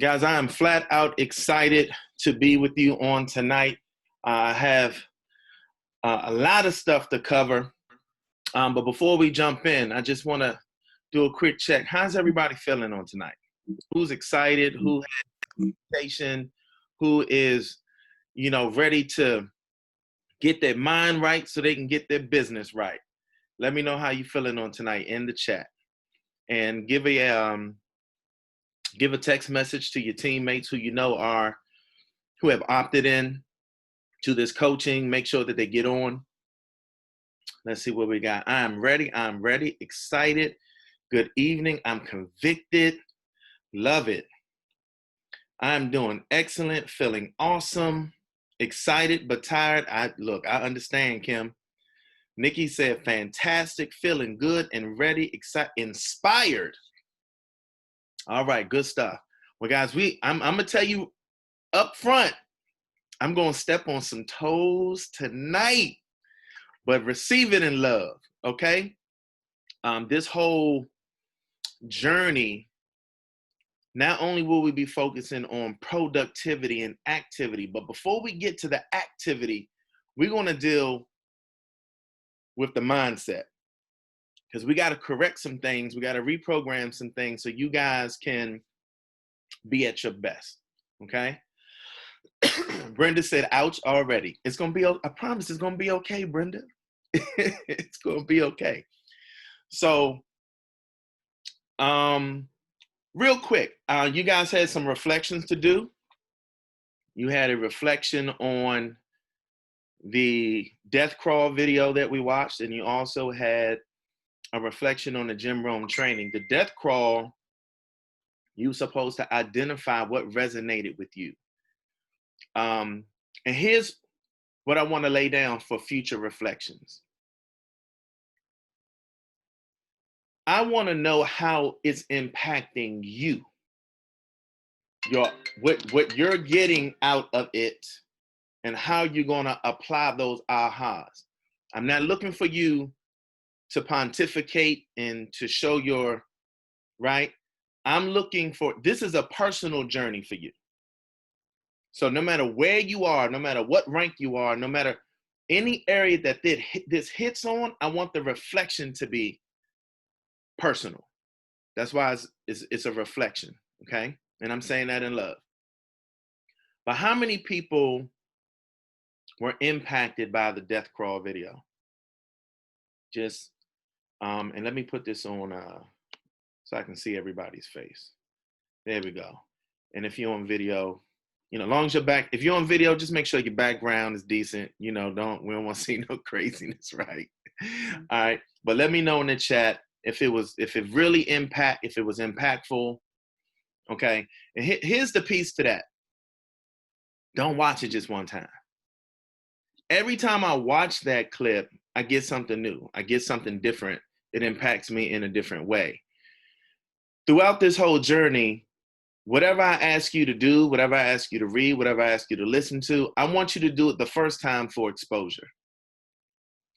Guys, I am flat out excited to be with you on tonight. I have a lot of stuff to cover. But before we jump in, I just want to do a quick check. How's everybody feeling on tonight? Who's excited? Who has expectation? Who is, ready to get their mind right so they can get their business right? Let me know how you feeling on tonight in the chat. And give a text message to your teammates who who have opted in to this coaching. Make sure that they get on. Let's see what we got. I'm ready. Excited. Good evening. I'm convicted. Love it. I'm doing excellent. Feeling awesome. Excited but tired. I understand, Kim. Nikki said fantastic. Feeling good and ready. Excited. Inspired. All right. Good stuff. Well, guys, I'm going to tell you up front, I'm going to step on some toes tonight, but receive it in love, okay? This whole journey, not only will we be focusing on productivity and activity, but before we get to the activity, we're going to deal with the mindset, because we got to correct some things. We got to reprogram some things so you guys can be at your best, okay? Brenda said, ouch already. It's going to be, I promise it's going to be okay, Brenda. It's going to be okay. So, real quick, you guys had some reflections to do. You had a reflection on the death crawl video that we watched, and you also had a reflection on the Jim Rohn training. The death crawl, you were supposed to identify what resonated with you. And here's what I want to lay down for future reflections. I want to know how it's impacting you. What you're getting out of it and how you're going to apply those ahas. I'm not looking for you to pontificate and to show your right. I'm looking for, this is a personal journey for you. So no matter where you are, no matter what rank you are, no matter any area that this hits on, I want the reflection to be personal. That's why it's a reflection, okay? And I'm saying that in love. But how many people were impacted by the death crawl video? Just, and let me put this on so I can see everybody's face. There we go. And if you're on video, as long as you're back, if you're on video, just make sure your background is decent. We don't want to see no craziness, right? All right. But let me know in the chat if it was impactful. Okay. And here's the piece to that. Don't watch it just one time. Every time I watch that clip, I get something new. I get something different. It impacts me in a different way. Throughout this whole journey, whatever I ask you to do, whatever I ask you to read, whatever I ask you to listen to, I want you to do it the first time for exposure.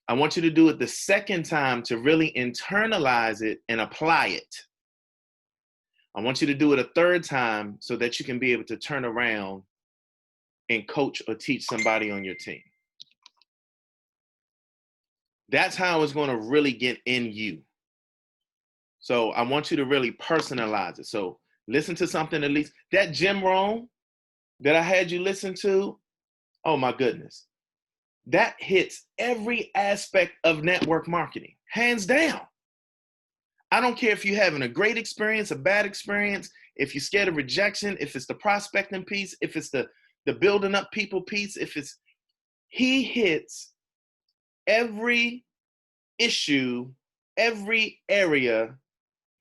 I want you to do it the second time to really internalize it and apply it. I want you to do it a third time so that you can be able to turn around and coach or teach somebody on your team. That's how it's going to really get in you. So I want you to really personalize it. So listen to something at least. That Jim Rohn that I had you listen to, oh my goodness. That hits every aspect of network marketing, hands down. I don't care if you're having a great experience, a bad experience, if you're scared of rejection, if it's the prospecting piece, if it's the building up people piece, he hits every issue, every area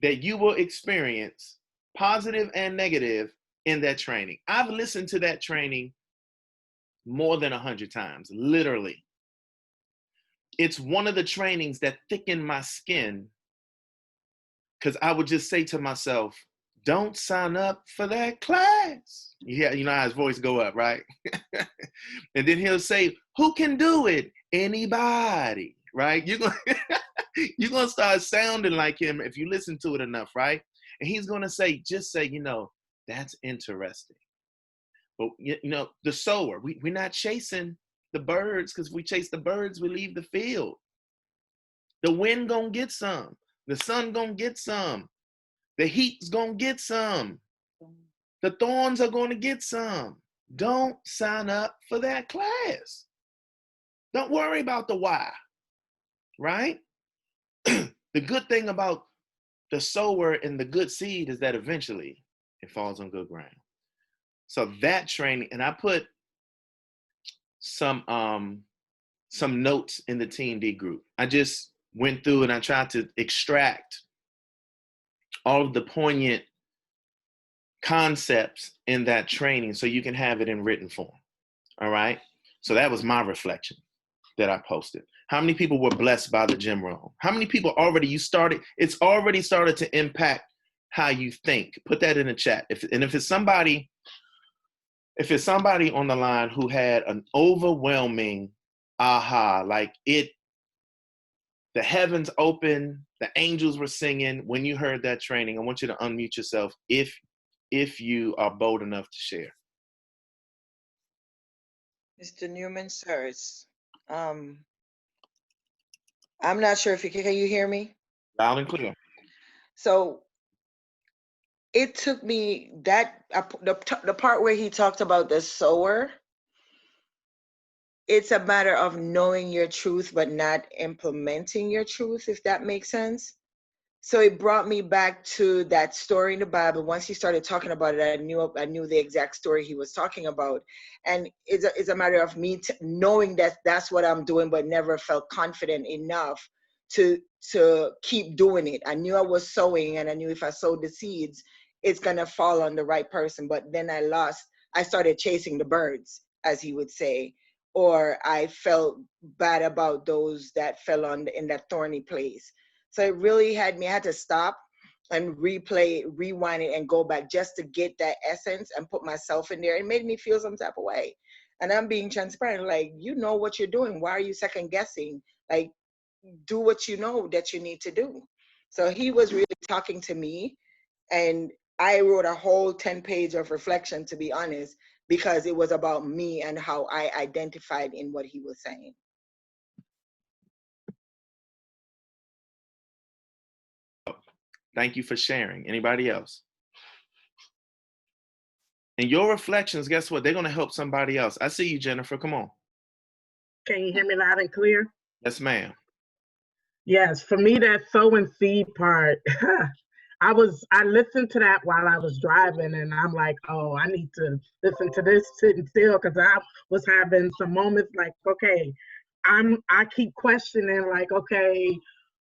that you will experience, positive and negative, in that training. I've listened to that training more than 100 times, literally. It's one of the trainings that thickened my skin, because I would just say to myself, don't sign up for that class. Yeah, how his voice go up, right? And then he'll say, who can do it? Anybody, right? You're gonna start sounding like him if you listen to it enough, right? And he's gonna say, just say, That's interesting. But you know, the sower, we're not chasing the birds, because if we chase the birds, we leave the field. The wind gonna get some. The sun gonna get some. The heat's gonna get some. The thorns are gonna get some. Don't sign up for that class. Don't worry about the why, right? The good thing about the sower and the good seed is that eventually it falls on good ground. So that training, and I put some notes in the Team D group. I just went through and I tried to extract all of the poignant concepts in that training so you can have it in written form. All right. So that was my reflection that I posted. How many people were blessed by the gym room? How many people already it's already started to impact how you think? Put that in the chat. If it's somebody on the line who had an overwhelming aha, like the heavens opened, the angels were singing when you heard that training, I want you to unmute yourself if you are bold enough to share. Mr. Newman, sir, I'm not sure if can you hear me? Loud and clear. So it took me the part where he talked about the sower. It's a matter of knowing your truth, but not implementing your truth, if that makes sense. So it brought me back to that story in the Bible. Once he started talking about it, I knew the exact story he was talking about. And it's a matter of me knowing that that's what I'm doing, but never felt confident enough to keep doing it. I knew I was sowing, and I knew if I sowed the seeds, it's going to fall on the right person. But then I started chasing the birds, as he would say, or I felt bad about those that fell in that thorny place. So it really I had to stop and rewind it and go back just to get that essence and put myself in there. It made me feel some type of way. And I'm being transparent, like, you know what you're doing. Why are you second guessing? Like, do what you know that you need to do. So he was really talking to me, and I wrote a whole 10-page of reflection, to be honest, because it was about me and how I identified in what he was saying. Thank you for sharing. Anybody else? And your reflections, guess what? They're going to help somebody else. I see you, Jennifer. Come on. Can you hear me loud and clear? Yes, ma'am. Yes, for me, that sowing seed part, I listened to that while I was driving, and I'm like, oh, I need to listen to this sitting still, because I was having some moments like, okay, I keep questioning, like, okay,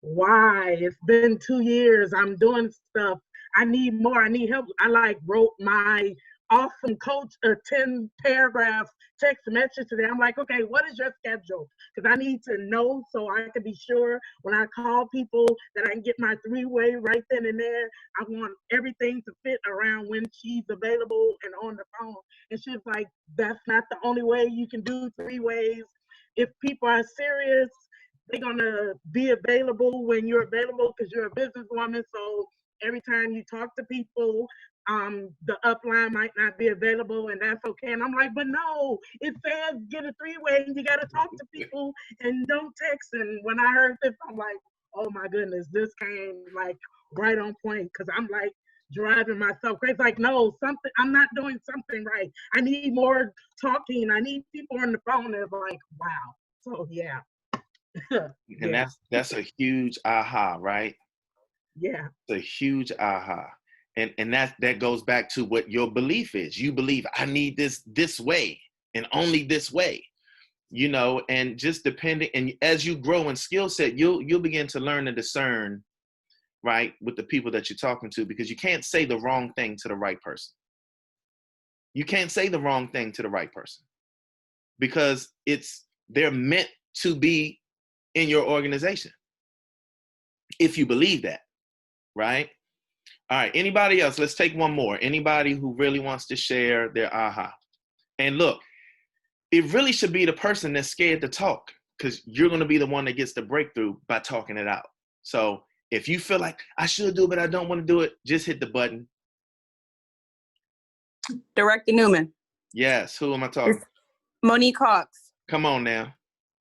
why? It's been 2 years, I'm doing stuff, I need more, I need help. I wrote my awesome coach a 10-paragraph text message today. I'm like, okay, what is your schedule? Because I need to know so I can be sure when I call people that I can get my 3-way right then and there. I want everything to fit around when she's available and on the phone. And she's like, that's not the only way you can do 3 ways. If people are serious, they're gonna be available when you're available, because you're a businesswoman. So every time you talk to people, the upline might not be available, and that's okay. And I'm like, but no, it says get a 3-way, and you got to talk to people and don't text. And when I heard this, I'm like, oh my goodness, this came like right on point, because I'm like driving myself crazy. Like, no, I'm not doing something right. I need more talking. I need people on the phone. It's like, wow. So yeah. And that's a huge aha, right? Yeah. It's a huge aha. And that goes back to what your belief is. You believe I need this way and only this way, and just depending, and as you grow in skill set, you'll begin to learn and discern, right, with the people that you're talking to, because you can't say the wrong thing to the right person. You can't say the wrong thing to the right person, because they're meant to be in your organization, if you believe that, right? All right, anybody else? Let's take one more. Anybody who really wants to share their aha. And look, it really should be the person that's scared to talk, because you're going to be the one that gets the breakthrough by talking it out. So if you feel like I should do it, but I don't want to do it, just hit the button. Director Newman. Yes. Who am I talking? It's Monique Hawks. Come on now.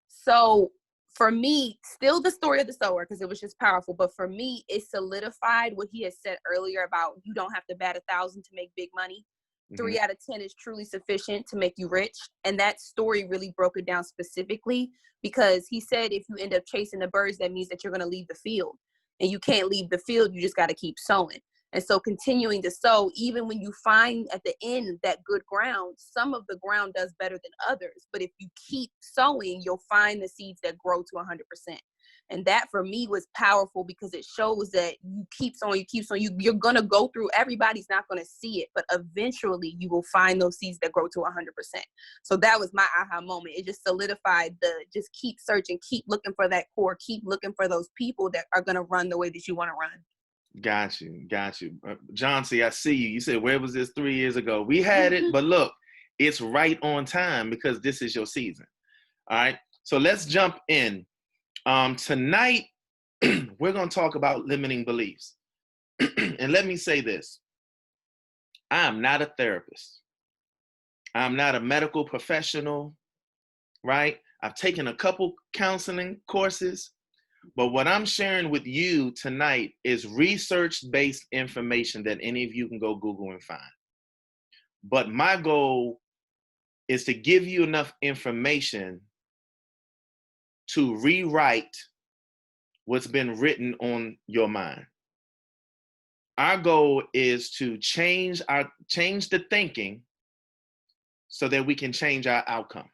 So for me, still the story of the sower, because it was just powerful. But for me, it solidified what he had said earlier about you don't have to bat 1,000 to make big money. 3 out of 10 is truly sufficient to make you rich. And that story really broke it down specifically, because he said if you end up chasing the birds, that means that you're going to leave the field. And you can't leave the field. You just got to keep sowing. And so continuing to sow, even when you find at the end that good ground, some of the ground does better than others. But if you keep sowing, you'll find the seeds that grow to 100%. And that for me was powerful, because it shows that you keep sowing, you're going to go through, everybody's not going to see it, but eventually you will find those seeds that grow to 100%. So that was my aha moment. It just solidified just keep searching, keep looking for that core, keep looking for those people that are going to run the way that you want to run. Got you. John C., I see you. You said, where was this 3 years ago? We had it, but look, it's right on time, because this is your season. All right. So let's jump in. Tonight, we're going to talk about limiting beliefs. And let me say this. I am not a therapist. I'm not a medical professional, right? I've taken a couple counseling courses. But what I'm sharing with you tonight is research-based information that any of you can go Google and find. But my goal is to give you enough information to rewrite what's been written on your mind. Our goal is to change the thinking so that we can change our outcome.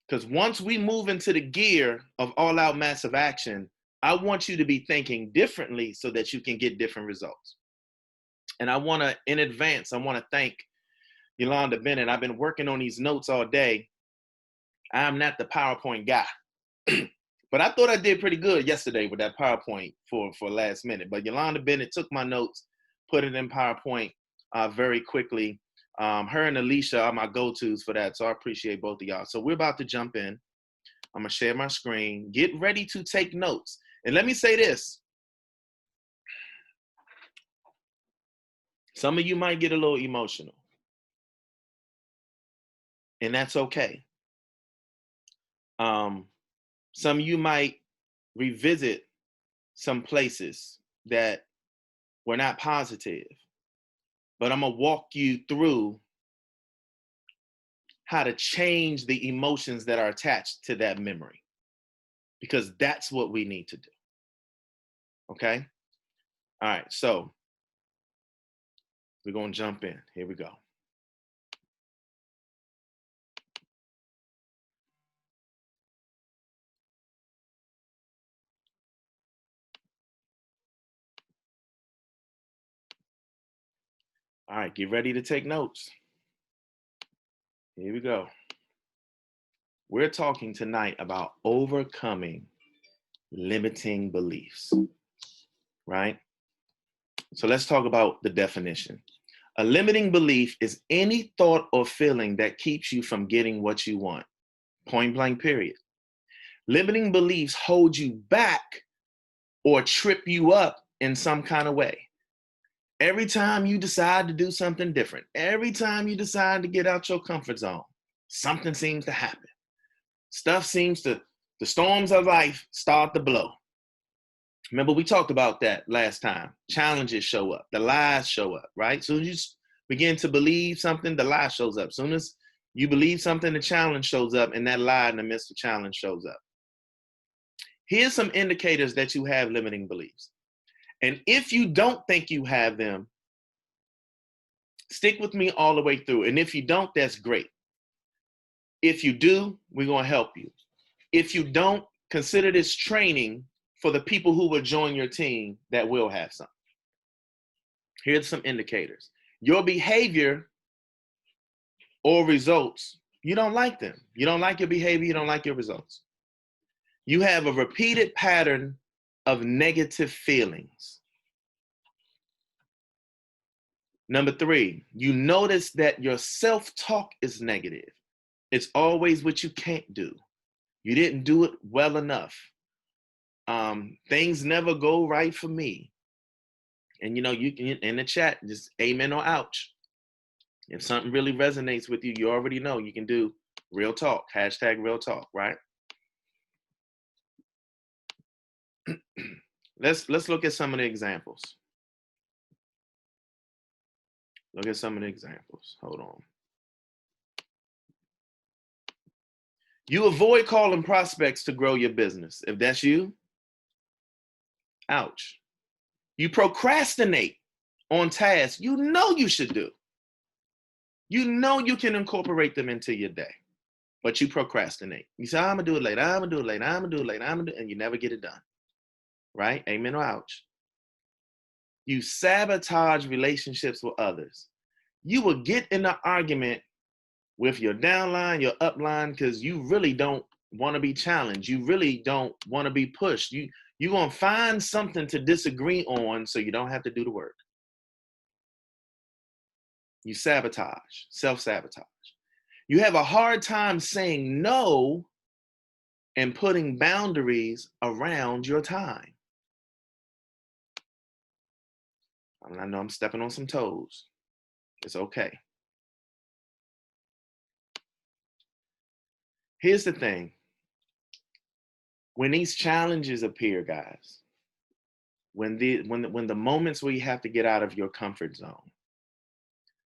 Because once we move into the gear of all-out massive action, I want you to be thinking differently so that you can get different results. And I want to, in advance, I want to thank Yolanda Bennett. I've been working on these notes all day. I'm not the PowerPoint guy. But I thought I did pretty good yesterday with that PowerPoint for last minute. But Yolanda Bennett took my notes, put it in PowerPoint very quickly. Her and Alicia are my go-tos for that, so I appreciate both of y'all. So we're about to jump in. I'm going to share my screen. Get ready to take notes. And let me say this. Some of you might get a little emotional, and that's okay. Some of you might revisit some places that were not positive, but I'm going to walk you through how to change the emotions that are attached to that memory, because that's what we need to do. Okay? All right, so we're going to jump in. Here we go. All right, get ready to take notes. Here we go. We're talking tonight about overcoming limiting beliefs, right? So let's talk about the definition. A limiting belief is any thought or feeling that keeps you from getting what you want. Point blank, period. Limiting beliefs hold you back or trip you up in some kind of way. Every time you decide to do something different, every time you decide to get out your comfort zone, something seems to happen. The storms of life start to blow. Remember, we talked about that last time. Challenges show up, the lies show up, right? As soon as you begin to believe something, the lie shows up. As soon as you believe something, the challenge shows up, and that lie in the midst of challenge shows up. Here's some indicators that you have limiting beliefs. And if you don't think you have them, stick with me all the way through. And if you don't, that's great. If you do, we're going to help you. If you don't, consider this training for the people who will join your team that will have some. Here's some indicators. Your behavior or results, you don't like them. You don't like your behavior, you don't like your results. You have a repeated pattern of negative feelings. Number 3, you notice that your self-talk is negative. It's always what you can't do. You didn't do it well enough. Things never go right for me. And you know, you can in the chat, just amen or ouch. If something really resonates with you, you already know you can do real talk, hashtag real talk, right? Let's look at some of the examples. Look at some of the examples. Hold on. You avoid calling prospects to grow your business. If that's you, ouch. You procrastinate on tasks you know you should do. You know you can incorporate them into your day, but you procrastinate. You say, I'm gonna do it later, I'm gonna do it later, I'm gonna do it later, and you never get it done. Right? Amen or ouch. You sabotage relationships with others. You will get in an argument with your downline, your upline, because you really don't want to be challenged. You really don't want to be pushed. You're going to find something to disagree on so you don't have to do the work. You sabotage, self-sabotage. You have a hard time saying no and putting boundaries around your time. I know I'm stepping on some toes. It's okay. Here's the thing. When these challenges appear, guys, when the moments where you have to get out of your comfort zone,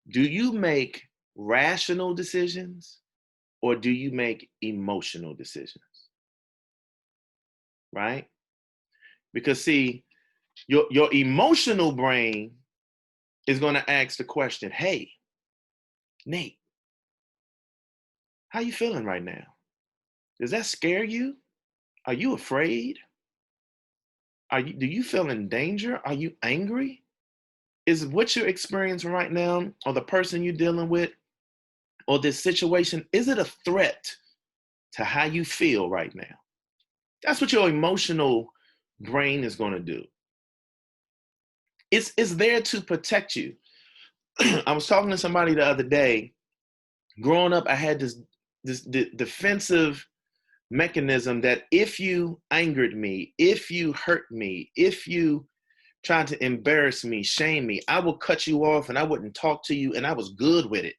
do you make rational decisions or do you make emotional decisions? Right? Because see, your emotional brain is going to ask the question, hey, Nate, how you feeling right now? Does that scare you? Are you afraid? Do you feel in danger? Are you angry? Is what you're experiencing right now, or the person you're dealing with, or this situation, is it a threat to how you feel right now? That's what your emotional brain is going to do. It's there to protect you. I was talking to somebody the other day. Growing up, I had this defensive mechanism that if you angered me, if you hurt me, if you tried to embarrass me, shame me, I would cut you off and I wouldn't talk to you, and I was good with it.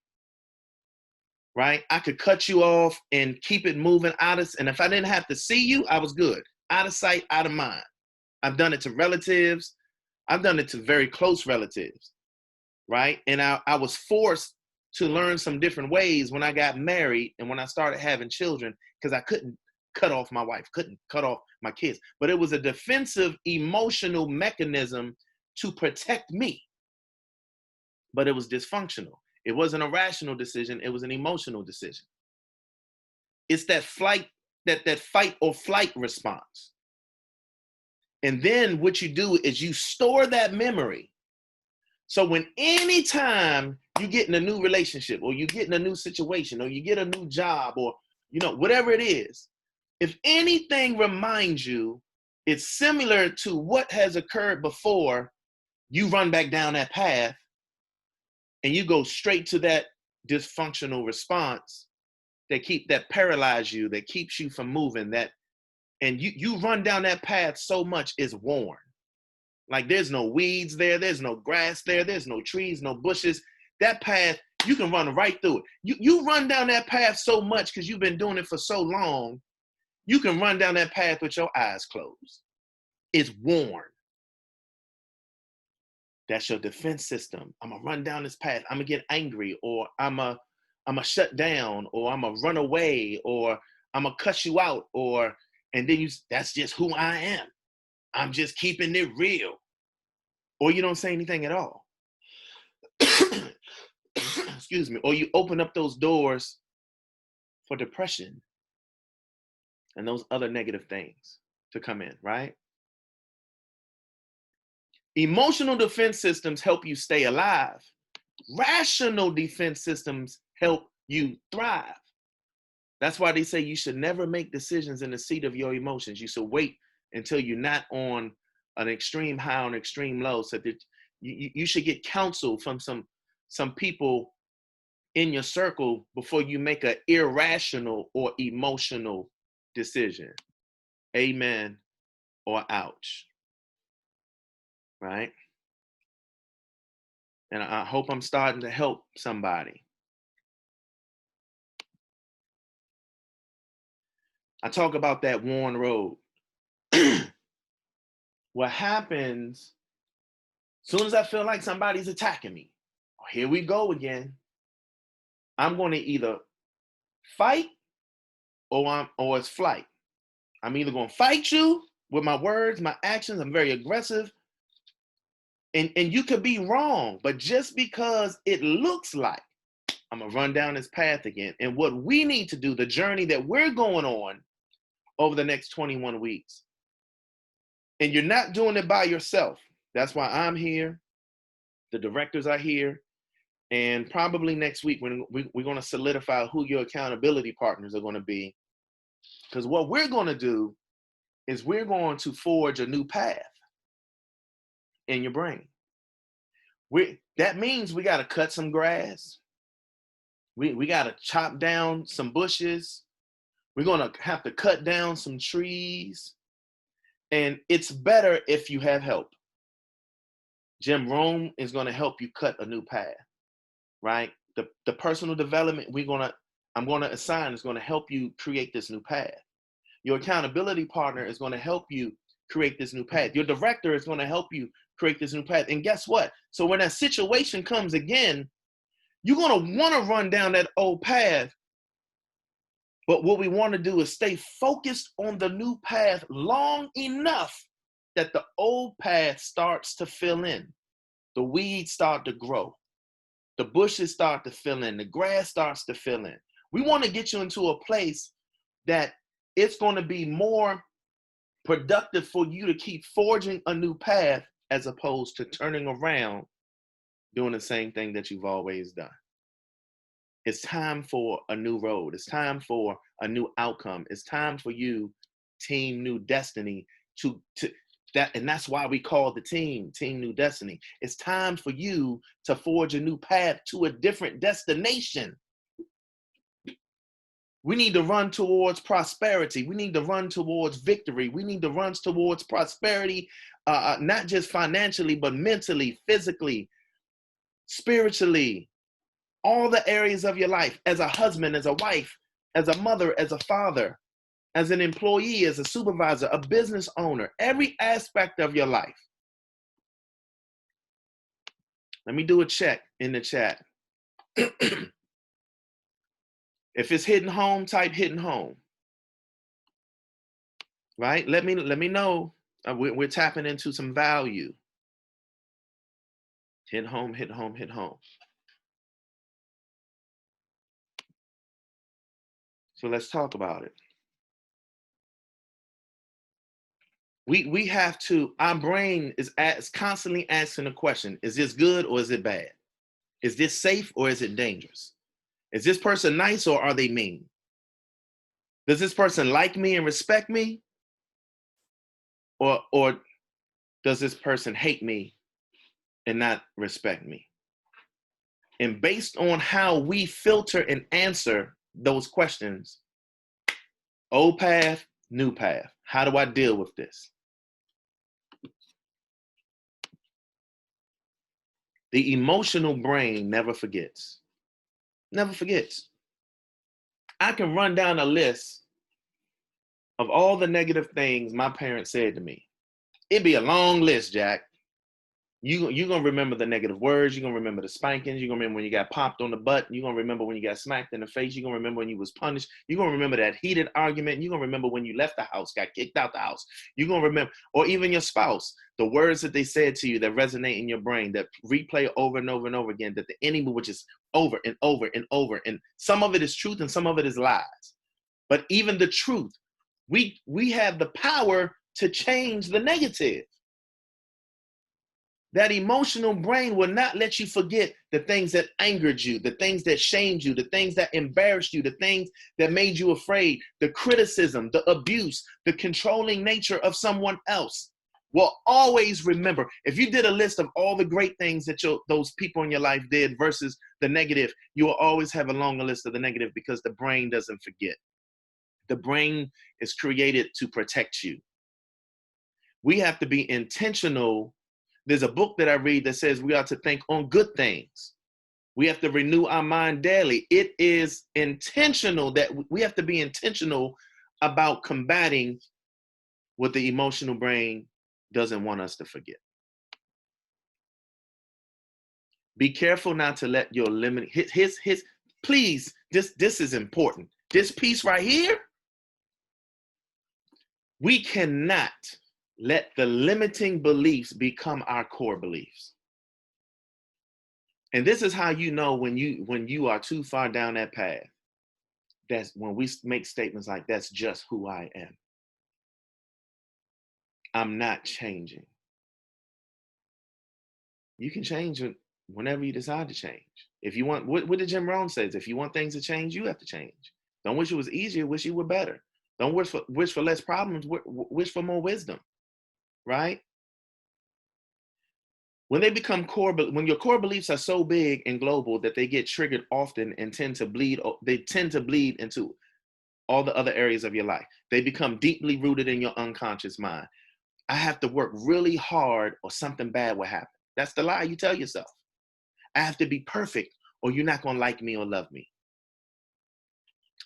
Right? I could cut you off and keep it moving and if I didn't have to see you, I was good. Out of sight, out of mind. I've done it to relatives. I've done it to very close relatives. Right? And I was forced to learn some different ways when I got married and when I started having children, because I couldn't cut off my wife, couldn't cut off my kids. But it was a defensive emotional mechanism to protect me. But it was dysfunctional. It wasn't a rational decision. It was an emotional decision. It's that fight or flight response. And then what you do is you store that memory. So when anytime you get in a new relationship or you get in a new situation or you get a new job or, whatever it is, if anything reminds you it's similar to what has occurred before, you run back down that path and you go straight to that dysfunctional response that paralyzes you, that keeps you from moving, and you run down that path so much it's worn. Like there's no weeds there, there's no grass there, there's no trees, no bushes. That path, you can run right through it. You run down that path so much because you've been doing it for so long, you can run down that path with your eyes closed. It's worn. That's your defense system. I'm gonna run down this path. I'm gonna get angry, or I'm gonna shut down, or I'm gonna run away, or I'm gonna cut you out, and then that's just who I am. I'm just keeping it real. Or you don't say anything at all. Excuse me. Or you open up those doors for depression and those other negative things to come in, right? Emotional defense systems help you stay alive. Rational defense systems help you thrive. That's why they say you should never make decisions in the seat of your emotions. You should wait until you're not on an extreme high or an extreme low, so that you should get counsel from some people in your circle before you make an irrational or emotional decision. Amen or ouch. Right? And I hope I'm starting to help somebody. I talk about that worn road. What happens as soon as I feel like somebody's attacking me, here we go again. I'm going to either fight or it's flight. I'm either going to fight you with my words, my actions. I'm very aggressive. And you could be wrong, but just because it looks like I'm going to run down this path again. And what we need to do, the journey that we're going on over the next 21 weeks, and you're not doing it by yourself. That's why I'm here. The directors are here. And probably next week, when we're going to solidify who your accountability partners are going to be. Because what we're going to do is we're going to forge a new path in your brain. That means we got to cut some grass. We got to chop down some bushes. We're going to have to cut down some trees. And it's better if you have help. Jim Rome is going to help you cut a new path, right? The personal development I'm going to assign is going to help you create this new path. Your accountability partner is going to help you create this new path. Your director is going to help you create this new path. And guess what? So when that situation comes again, you're going to want to run down that old path. But what we want to do is stay focused on the new path long enough that the old path starts to fill in. The weeds start to grow. The bushes start to fill in. The grass starts to fill in. We want to get you into a place that it's going to be more productive for you to keep forging a new path as opposed to turning around doing the same thing that you've always done. It's time for a new road. It's time for a new outcome. It's time for you, Team New Destiny, and that's why we call the Team New Destiny. It's time for you to forge a new path to a different destination. We need to run towards prosperity. We need to run towards victory. We need to run towards prosperity, not just financially, but mentally, physically, spiritually, all the areas of your life, as a husband, as a wife, as a mother, as a father, as an employee, as a supervisor, a business owner, every aspect of your life. Let me do a check in the chat. If it's hitting home, type hitting home. Right? Let me know. We're tapping into some value. Hit home, hit home, hit home. So let's talk about it. We have to, our brain is constantly asking the question, is this good or is it bad? Is this safe or is it dangerous? Is this person nice or are they mean? Does this person like me and respect me? Or does this person hate me and not respect me? And based on how we filter and answer those questions, old path, new path. How do I deal with this? The emotional brain never forgets. Never forgets. I can run down a list of all the negative things my parents said to me. It'd be a long list, Jack. You're going to remember the negative words. You're going to remember the spankings. You're going to remember when you got popped on the butt. You're going to remember when you got smacked in the face. You're going to remember when you was punished. You're going to remember that heated argument. You're going to remember when you left the house, got kicked out the house. You're going to remember, or even your spouse, the words that they said to you that resonate in your brain, that replay over and over and over again, that the enemy would just over and over and over. And some of it is truth and some of it is lies. But even the truth, we have the power to change the negative. That emotional brain will not let you forget the things that angered you, the things that shamed you, the things that embarrassed you, the things that made you afraid, the criticism, the abuse, the controlling nature of someone else. Will always remember. If you did a list of all the great things that those people in your life did versus the negative, you will always have a longer list of the negative because the brain doesn't forget. The brain is created to protect you. We have to be intentional There's a book that I read that says we are to think on good things. We have to renew our mind daily. It is intentional that we have to be intentional about combating what the emotional brain doesn't want us to forget. Be careful not to let your limit, please, this is important. This piece right here, we cannot let the limiting beliefs become our core beliefs. And this is how you know when you are too far down that path. That's when we make statements like, that's just who I am. I'm not changing. You can change it whenever you decide to change. If you want, what did Jim Rohn says? If you want things to change, you have to change. Don't wish it was easier, wish you were better. Don't wish for less problems, wish for more wisdom, right? When they become when your core beliefs are so big and global that they get triggered often and tend to bleed into all the other areas of your life. They become deeply rooted in your unconscious mind. I have to work really hard or something bad will happen. That's the lie you tell yourself. I have to be perfect or you're not going to like me or love me.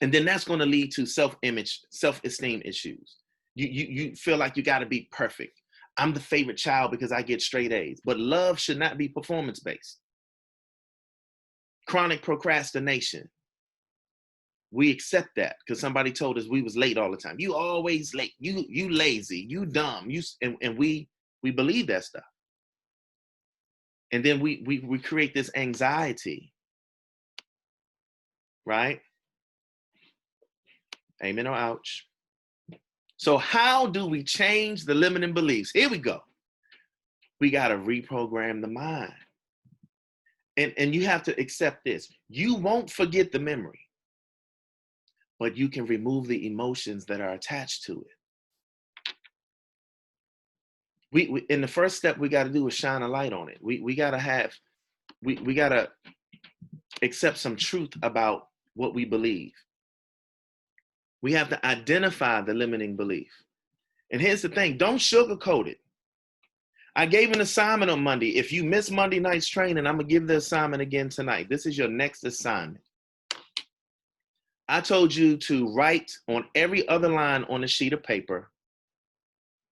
And then that's going to lead to self-image, self-esteem issues. You feel like you got to be perfect. I'm the favorite child because I get straight A's. But love should not be performance-based. Chronic procrastination. We accept that because somebody told us we was late all the time. You always late. You lazy. You dumb. And we believe that stuff. And then we create this anxiety, right? Amen or ouch. So how do we change the limiting beliefs? Here we go. We got to reprogram the mind. And you have to accept this. You won't forget the memory, but you can remove the emotions that are attached to it. In the first step we got to do is shine a light on it. We got to accept some truth about what we believe. We have to identify the limiting belief. And here's the thing, don't sugarcoat it. I gave an assignment on Monday. If you miss Monday night's training, I'm going to give the assignment again tonight. This is your next assignment. I told you to write on every other line on a sheet of paper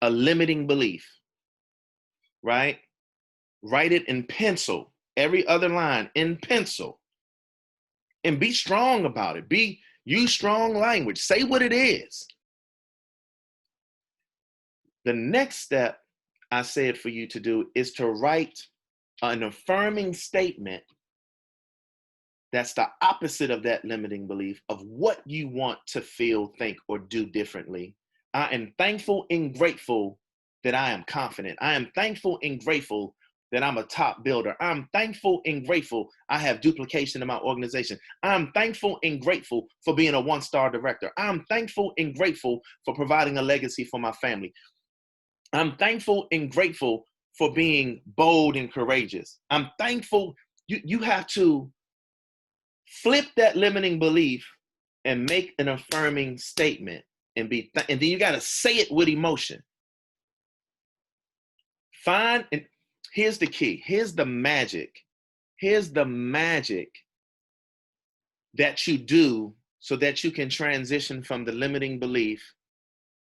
a limiting belief, right? Write it in pencil, every other line in pencil. And be strong about it. Use strong language. Say what it is. The next step I said for you to do is to write an affirming statement that's the opposite of that limiting belief of what you want to feel, think, or do differently. I am thankful and grateful that I am confident. I am thankful and grateful that I'm a top builder. I'm thankful and grateful I have duplication in my organization. I'm thankful and grateful for being a one-star director. I'm thankful and grateful for providing a legacy for my family. I'm thankful and grateful for being bold and courageous. I'm thankful. You have to flip that limiting belief and make an affirming statement and then you got to say it with emotion. And here's the key. Here's the magic. Here's the magic that you do so that you can transition from the limiting belief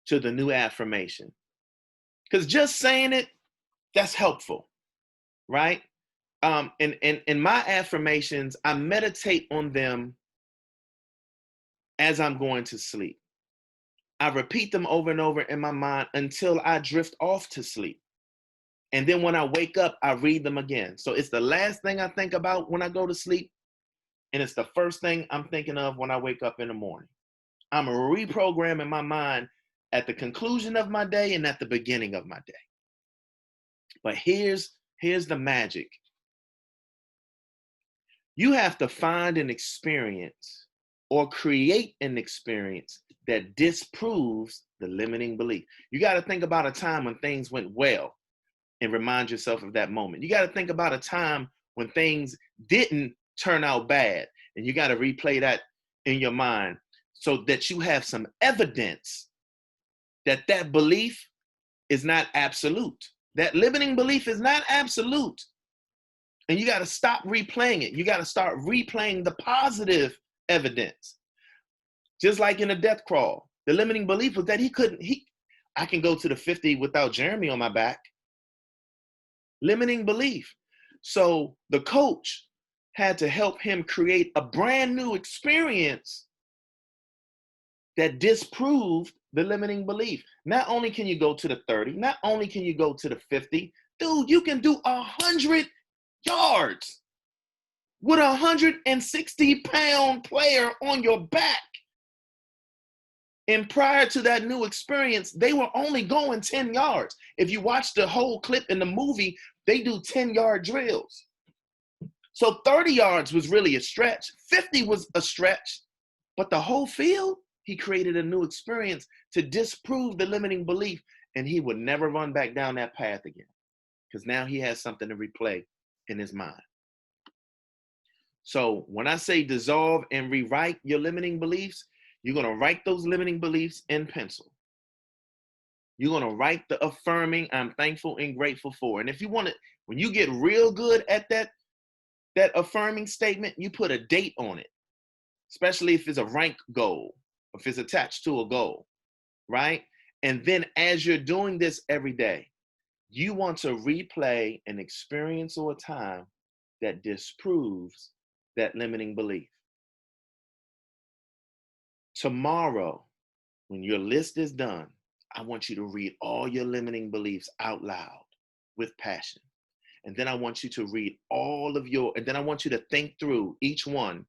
to the new affirmation. Because just saying it, that's helpful, right? In my affirmations, I meditate on them as I'm going to sleep. I repeat them over and over in my mind until I drift off to sleep. And then when I wake up, I read them again. So it's the last thing I think about when I go to sleep. And it's the first thing I'm thinking of when I wake up in the morning. I'm reprogramming my mind at the conclusion of my day and at the beginning of my day. But here's the magic. You have to find an experience or create an experience that disproves the limiting belief. You got to think about a time when things went well and remind yourself of that moment. You got to think about a time when things didn't turn out bad, and you got to replay that in your mind so that you have some evidence that that belief is not absolute. That limiting belief is not absolute. And you got to stop replaying it. You got to start replaying the positive evidence. Just like in a death crawl, the limiting belief was that I can go to the 50 without Jeremy on my back. Limiting belief. So the coach had to help him create a brand new experience that disproved the limiting belief. Not only can you go to the 30, not only can you go to the 50, dude, you can do 100 yards with a 160-pound player on your back. And prior to that new experience, they were only going 10 yards. If you watch the whole clip in the movie, they do 10-yard drills. So 30 yards was really a stretch. 50 was a stretch. But the whole field, he created a new experience to disprove the limiting belief, and he would never run back down that path again because now he has something to replay in his mind. So when I say dissolve and rewrite your limiting beliefs, you're going to write those limiting beliefs in pencil. You're going to write the affirming, I'm thankful and grateful for. And if you want to, when you get real good at that affirming statement, you put a date on it, especially if it's a rank goal, if it's attached to a goal, right? And then as you're doing this every day, you want to replay an experience or a time that disproves that limiting belief. Tomorrow, when your list is done, I want you to read all your limiting beliefs out loud with passion. And then I want you to read and then I want you to think through each one,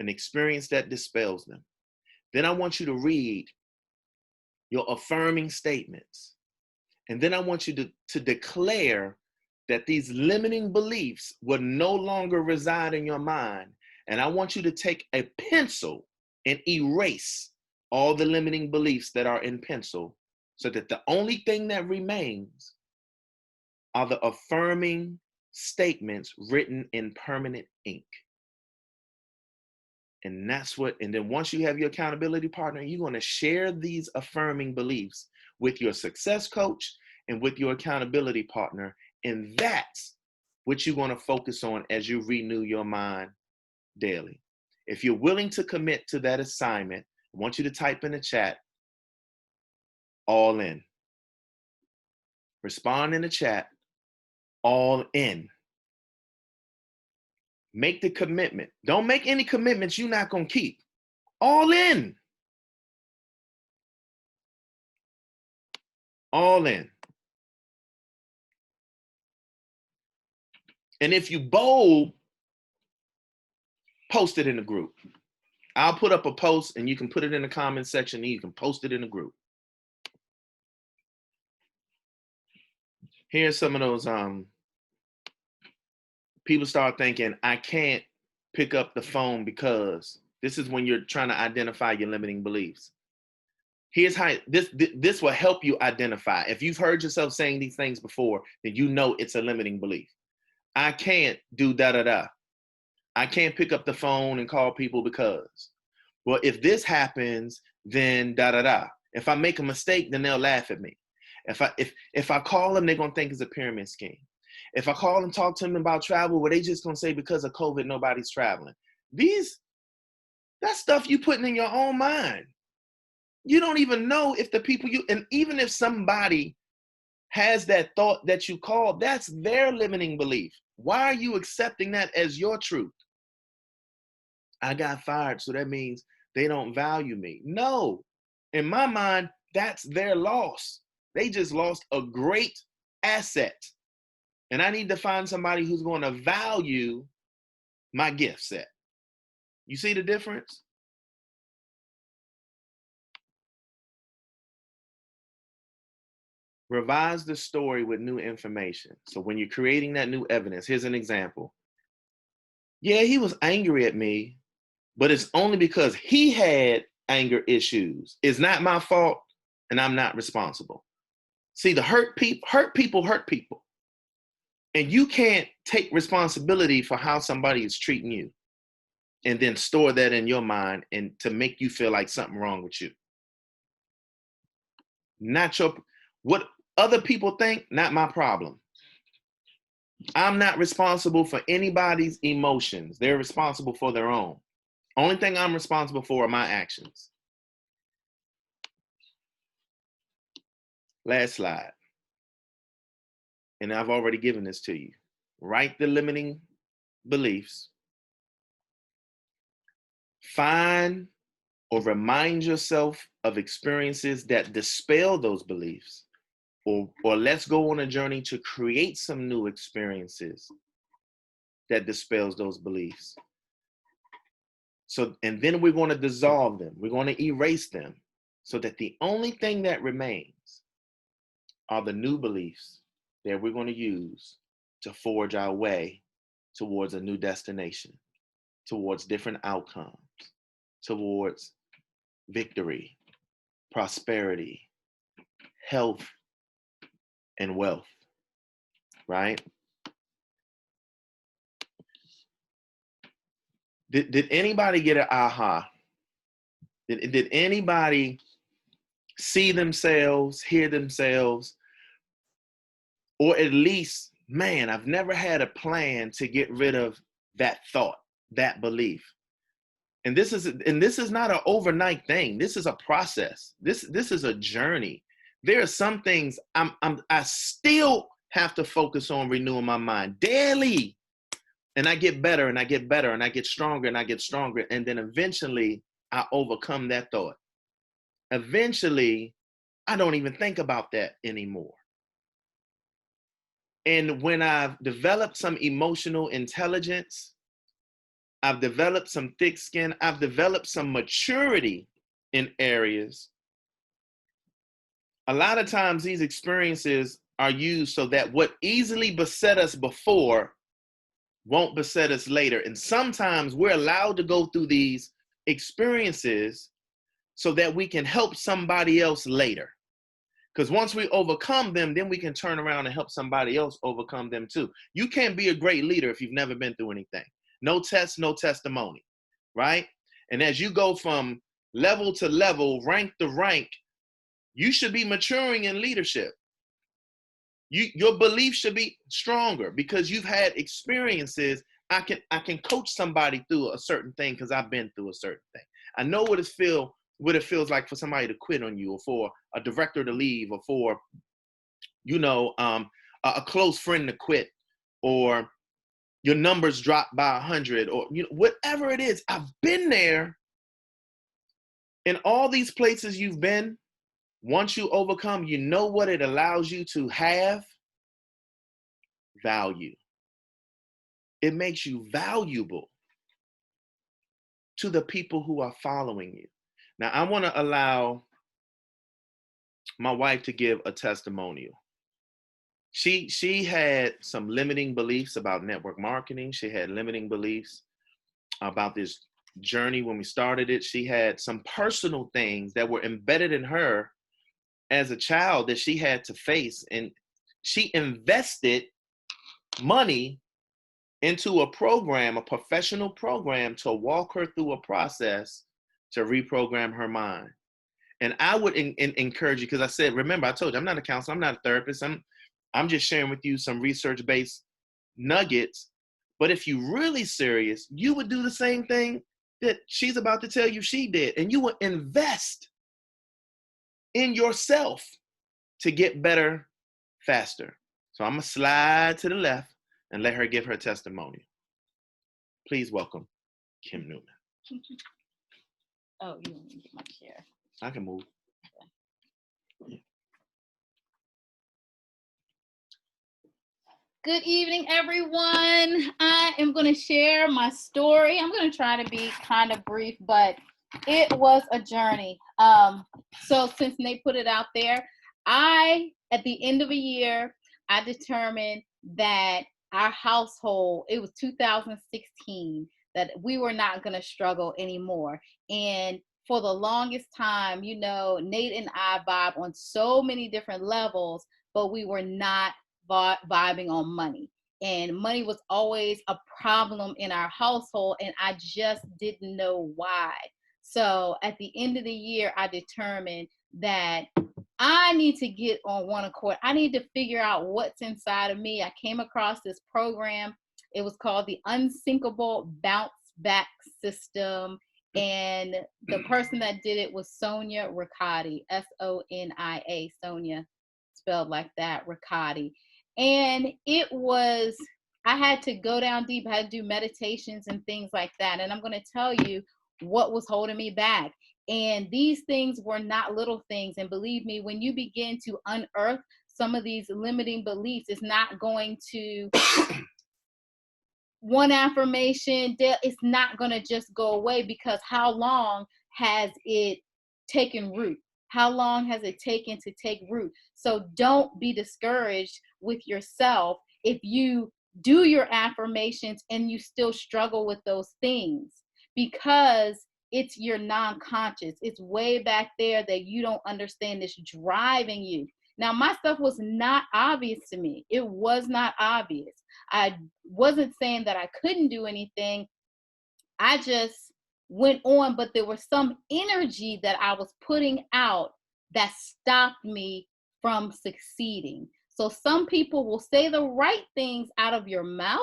an experience that dispels them. Then I want you to read your affirming statements. And then I want you to declare that these limiting beliefs will no longer reside in your mind. And I want you to take a pencil and erase all the limiting beliefs that are in pencil so that the only thing that remains are the affirming statements written in permanent ink. And then once you have your accountability partner, you're going to share these affirming beliefs with your success coach and with your accountability partner. And that's what you're going to focus on as you renew your mind daily. If you're willing to commit to that assignment, I want you to type in the chat, all in. Respond in the chat, all in. Make the commitment. Don't make any commitments you're not going to keep. All in. All in. And if you bold, post it in the group. I'll put up a post and you can put it in the comment section and you can post it in the group. Here's some of those people start thinking, I can't pick up the phone because this is when you're trying to identify your limiting beliefs. Here's how this will help you identify. If you've heard yourself saying these things before, then you know it's a limiting belief. I can't do da-da-da. I can't pick up the phone and call people because, well, if this happens, then da-da-da. If I make a mistake, then they'll laugh at me. If I call them, they're going to think it's a pyramid scheme. If I call and talk to them about travel, well, they just going to say because of COVID, nobody's traveling. That's stuff you putting in your own mind. You don't even know if the people and even if somebody has that thought that you called, that's their limiting belief. Why are you accepting that as your truth? I got fired, so that means they don't value me. No, in my mind, that's their loss. They just lost a great asset. And I need to find somebody who's going to value my gift set. You see the difference? Revise the story with new information. So when you're creating that new evidence, here's an example. Yeah, he was angry at me, but it's only because he had anger issues. It's not my fault, and I'm not responsible. See, the hurt people. And you can't take responsibility for how somebody is treating you and then store that in your mind and to make you feel like something wrong with you. other people think, not my problem. I'm not responsible for anybody's emotions. They're responsible for their own. Only thing I'm responsible for are my actions. Last slide. And I've already given this to you. Write the limiting beliefs. Find or remind yourself of experiences that dispel those beliefs. Or let's go on a journey to create some new experiences that dispels those beliefs. So, and then we're going to dissolve them. We're going to erase them so that the only thing that remains are the new beliefs that we're going to use to forge our way towards a new destination, towards different outcomes, towards victory, prosperity, health, and wealth, right? Did anybody get an aha? Did anybody see themselves, hear themselves, or at least, man, I've never had a plan to get rid of that thought, that belief. And this is not an overnight thing. This is a process. This is a journey. There are some things I still have to focus on renewing my mind daily. And I get better and I get better and I get stronger and I get stronger. And then eventually I overcome that thought. Eventually, I don't even think about that anymore. And when I've developed some emotional intelligence, I've developed some thick skin, I've developed some maturity in areas. A lot of times these experiences are used so that what easily beset us before won't beset us later. And sometimes we're allowed to go through these experiences so that we can help somebody else later. Because once we overcome them, then we can turn around and help somebody else overcome them too. You can't be a great leader if you've never been through anything. No test, no testimony, right? And as you go from level to level, rank to rank, you should be maturing in leadership. Your belief should be stronger because you've had experiences. I can coach somebody through a certain thing because I've been through a certain thing. I know what it feels like for somebody to quit on you, or for a director to leave, or for a close friend to quit, or your numbers drop by 100, or whatever it is. I've been there. In all these places you've been, once you overcome, you know what it allows you to have? Value. It makes you valuable to the people who are following you. Now, I want to allow my wife to give a testimonial. She had some limiting beliefs about network marketing. She had limiting beliefs about this journey when we started it. She had some personal things that were embedded in her as a child that she had to face. And she invested money into a program, a professional program, to walk her through a process to reprogram her mind. And I would encourage you, because I said, remember, I told you, I'm not a counselor, I'm not a therapist. I'm just sharing with you some research-based nuggets. But if you're really serious, you would do the same thing that she's about to tell you she did. And you would invest in yourself to get better faster. So I'm going to slide to the left and let her give her testimony. Please welcome Kim Newman. Oh, you want me to get my chair? I can move. Good evening, everyone. I am going to share my story. I'm going to try to be kind of brief, but it was a journey. So since Nate put it out there, at the end of a year, I determined that our household, it was 2016, that we were not going to struggle anymore. And for the longest time, Nate and I vibe on so many different levels, but we were not vibing on money. And money was always a problem in our household, and I just didn't know why. So at the end of the year, I determined that I need to get on one accord. I need to figure out what's inside of me. I came across this program. It was called the Unsinkable Bounce Back System. And the person that did it was Sonia Riccati, Sonia, Sonia, spelled like that, Riccati. And it was, I had to go down deep. I had to do meditations and things like that. And I'm going to tell you what was holding me back. And these things were not little things. And believe me, when you begin to unearth some of these limiting beliefs, it's not going to, one affirmation, it's not going to just go away, because how long has it taken root? How long has it taken to take root? So don't be discouraged with yourself if you do your affirmations and you still struggle with those things, because it's your non-conscious. It's way back there that you don't understand, it's driving you. Now, my stuff was not obvious to me. It was not obvious. I wasn't saying that I couldn't do anything. I just went on, but there was some energy that I was putting out that stopped me from succeeding. So some people will say the right things out of your mouth,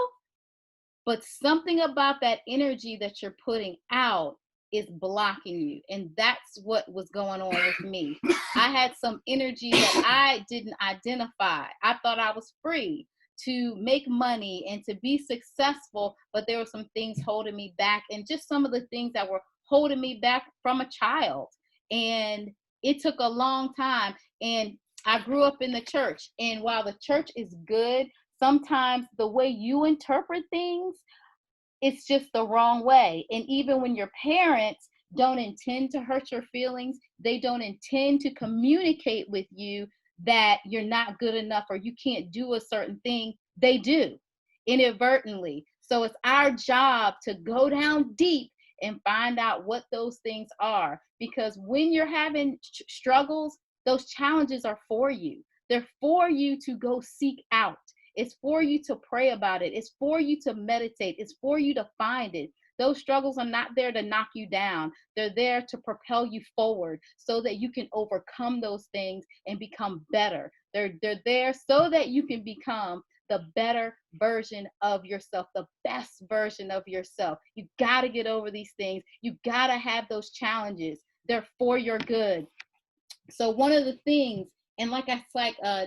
but something about that energy that you're putting out is blocking you. And that's what was going on with me. I had some energy that I didn't identify. I thought I was free to make money and to be successful, but there were some things holding me back, and just some of the things that were holding me back from a child. And it took a long time. And I grew up in the church, and while the church is good, sometimes the way you interpret things, it's just the wrong way. And even when your parents don't intend to hurt your feelings, they don't intend to communicate with you that you're not good enough or you can't do a certain thing, they do inadvertently. So it's our job to go down deep and find out what those things are. Because when you're having struggles, those challenges are for you. They're for you to go seek out. It's for you to pray about it. It's for you to meditate. It's for you to find it. Those struggles are not there to knock you down. They're there to propel you forward so that you can overcome those things and become better. They're there so that you can become the better version of yourself, the best version of yourself. You got to get over these things. You got to have those challenges. They're for your good. So one of the things, and like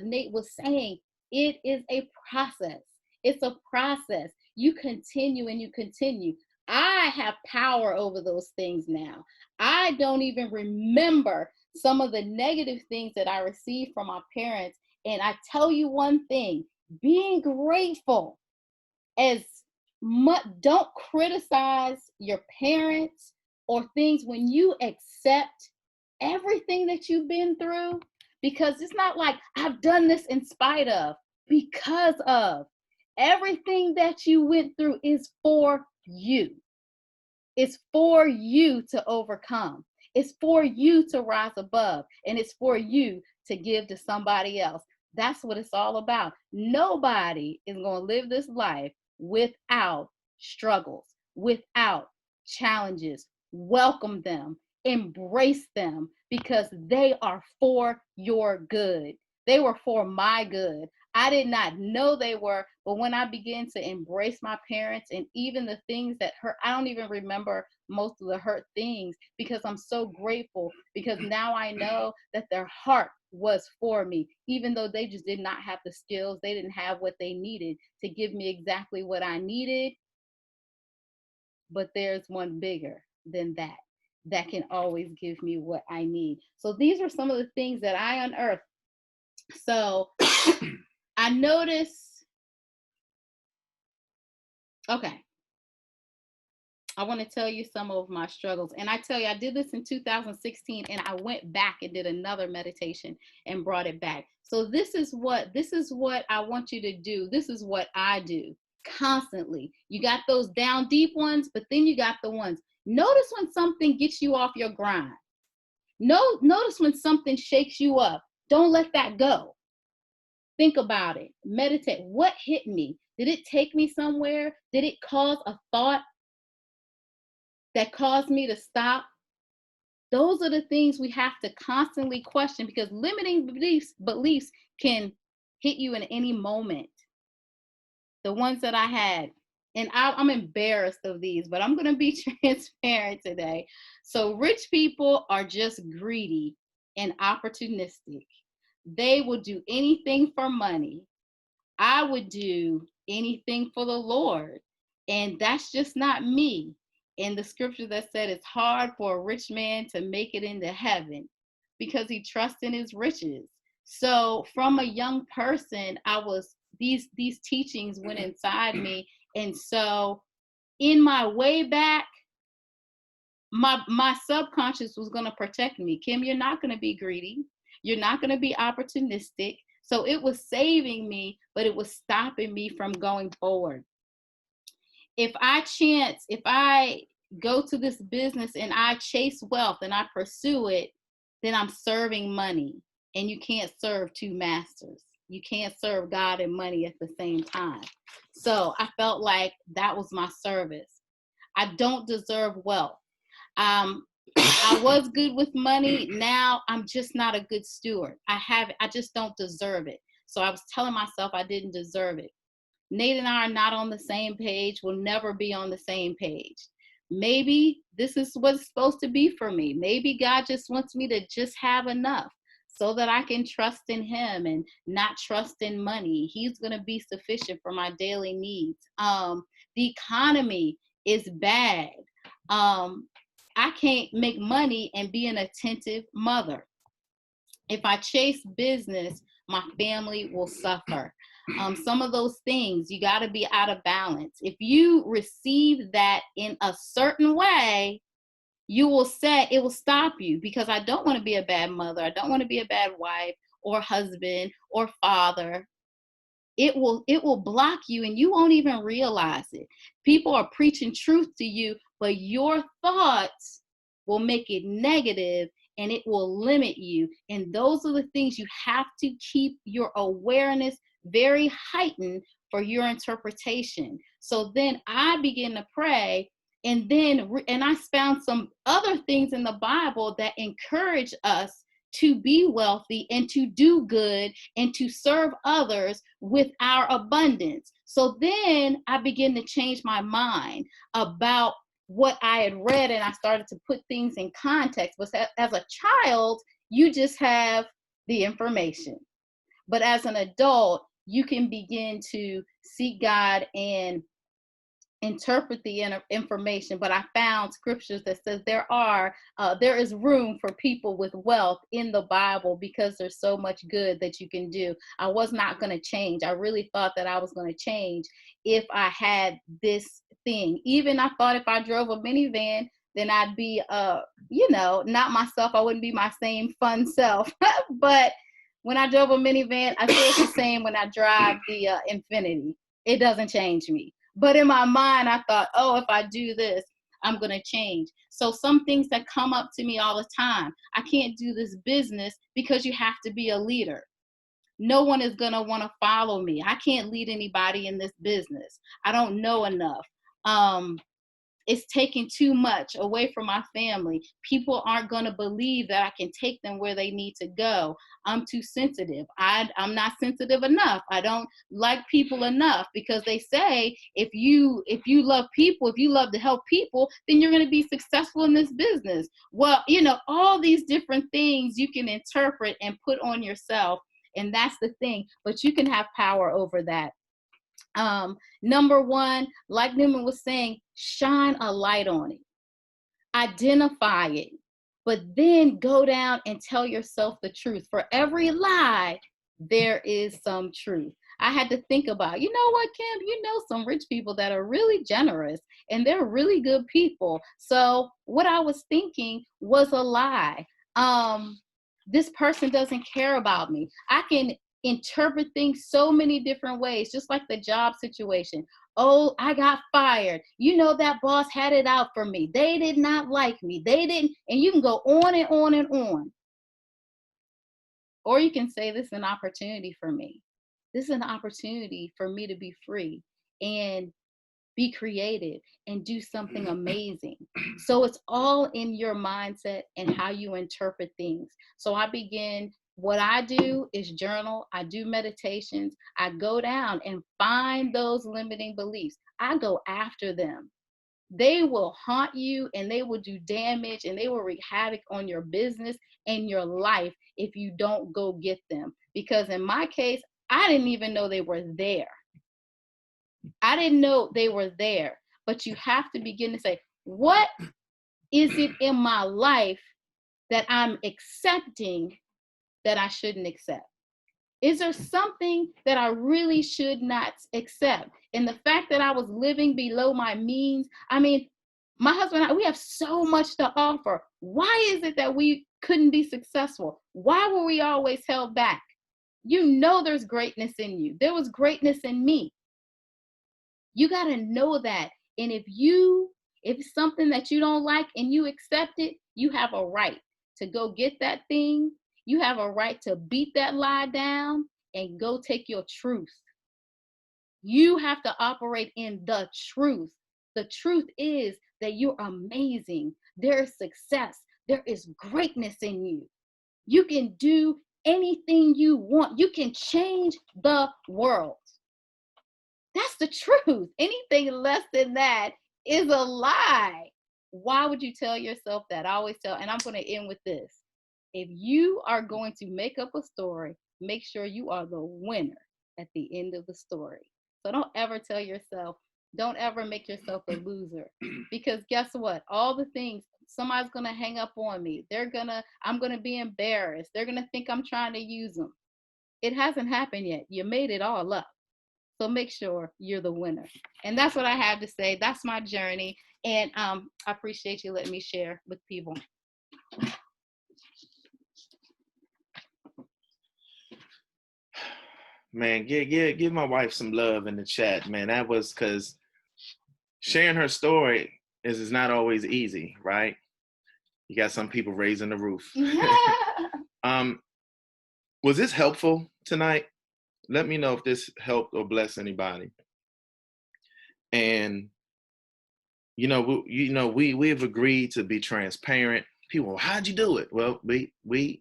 Nate was saying, it is a process. It's a process. You continue and you continue. I have power over those things now. I don't even remember some of the negative things that I received from my parents. And I tell you one thing, being grateful as much, don't criticize your parents or things when you accept everything that you've been through, because it's not like I've done this in spite of, because of. Everything that you went through is for you. It's for you to overcome. It's for you to rise above, and it's for you to give to somebody else. That's what it's all about. Nobody is going to live this life without struggles, without challenges. Welcome them, embrace them, because they are for your good. They were for my good. I did not know they were, but when I began to embrace my parents and even the things that hurt, I don't even remember most of the hurt things, because I'm so grateful, because now I know that their heart was for me, even though they just did not have the skills. They didn't have what they needed to give me exactly what I needed. But there's one bigger than that can always give me what I need. So these are some of the things that I unearthed. So I noticed, okay, I want to tell you some of my struggles. And I tell you, I did this in 2016, and I went back and did another meditation and brought it back. So this is what I want you to do. This is what I do constantly. You got those down deep ones, but then you got the ones. Notice when something gets you off your grind. Notice when something shakes you up. Don't let that go. Think about it. Meditate. What hit me? Did it take me somewhere? Did it cause a thought that caused me to stop? Those are the things we have to constantly question, because limiting beliefs can hit you in any moment. The ones that I had, and I'm embarrassed of these, but I'm going to be transparent today. So rich people are just greedy and opportunistic. They will do anything for money. I would do anything for the Lord. And that's just not me. And the scripture that said it's hard for a rich man to make it into heaven because he trusts in his riches. So from a young person, these teachings went inside me. And so in my way back, my subconscious was going to protect me. Kim, you're not going to be greedy. You're not going to be opportunistic. So it was saving me, but it was stopping me from going forward. If I go to this business and I chase wealth and I pursue it, then I'm serving money. And you can't serve two masters. You can't serve God and money at the same time. So I felt like that was my service. I don't deserve wealth. I was good with money. Now I'm just not a good steward. I just don't deserve it. So I was telling myself I didn't deserve it. Nate and I are not on the same page. We'll never be on the same page. Maybe this is what it's supposed to be for me. Maybe God just wants me to just have enough so that I can trust in him and not trust in money. He's going to be sufficient for my daily needs. The economy is bad. I can't make money and be an attentive mother. If I chase business, my family will suffer. Some of those things, you got to be out of balance. If you receive that in a certain way, it will stop you, because I don't want to be a bad mother. I don't want to be a bad wife or husband or father. It will block you and you won't even realize it. People are preaching truth to you, but your thoughts will make it negative and it will limit you. And those are the things you have to keep your awareness very heightened for your interpretation. So then I begin to pray, and I found some other things in the Bible that encourage us to be wealthy and to do good and to serve others with our abundance. So then I began to change my mind about what I had read, and I started to put things in context. But as a child, you just have the information. But as an adult, you can begin to seek God and interpret the information. But I found scriptures that says there is room for people with wealth in the Bible, because there's so much good that you can do. I was not going to change. I really thought that I was going to change if I had this thing. Even I thought if I drove a minivan, then I'd be not myself. I wouldn't be my same fun self. But when I drove a minivan, I feel the same when I drive the Infinity. It doesn't change me. But in my mind, I thought, oh, if I do this, I'm going to change. So some things that come up to me all the time, I can't do this business because you have to be a leader. No one is going to want to follow me. I can't lead anybody in this business. I don't know enough. It's taking too much away from my family. People aren't going to believe that I can take them where they need to go. I'm too sensitive. I'm not sensitive enough. I don't like people enough, because they say if you love people, if you love to help people, then you're going to be successful in this business. Well, all these different things you can interpret and put on yourself. And that's the thing. But you can have power over that. Number one, like Newman was saying, shine a light on it, identify it, but then go down and tell yourself the truth. For every lie, there is some truth. I had to think about, you know what, Kim, some rich people that are really generous and they're really good people. So what I was thinking was a lie. This person doesn't care about me. I can interpret things so many different ways, just like the job situation. Oh, I got fired. That boss had it out for me. They did not like me. They didn't. And you can go on and on and on. Or you can say, this is an opportunity for me. This is an opportunity for me to be free. And be creative, and do something amazing. So it's all in your mindset and how you interpret things. So what I do is journal, I do meditations, I go down and find those limiting beliefs. I go after them. They will haunt you and they will do damage and they will wreak havoc on your business and your life if you don't go get them. Because in my case, I didn't even know they were there. I didn't know they were there. But you have to begin to say, what is it in my life that I'm accepting that I shouldn't accept? Is there something that I really should not accept? And the fact that I was living below my means, I mean, my husband and I, we have so much to offer. Why is it that we couldn't be successful? Why were we always held back? You know there's greatness in you. There was greatness in me. You got to know that. And if it's something that you don't like and you accept it, you have a right to go get that thing. You have a right to beat that lie down and go take your truth. You have to operate in the truth. The truth is that you're amazing. There is success. There is greatness in you. You can do anything you want. You can change the world. That's the truth. Anything less than that is a lie. Why would you tell yourself that? I always tell, and I'm going to end with this. If you are going to make up a story, make sure you are the winner at the end of the story. So don't ever don't ever make yourself a loser. Because guess what? All the things, somebody's going to hang up on me. I'm going to be embarrassed. They're going to think I'm trying to use them. It hasn't happened yet. You made it all up. So make sure you're the winner. And that's what I have to say. That's my journey. And I appreciate you letting me share with people. Man, give my wife some love in the chat, man. That was because sharing her story is not always easy, right? You got some people raising the roof. Was this helpful tonight? Let me know if this helped or blessed anybody. And we have agreed to be transparent. People, how'd you do it? Well, this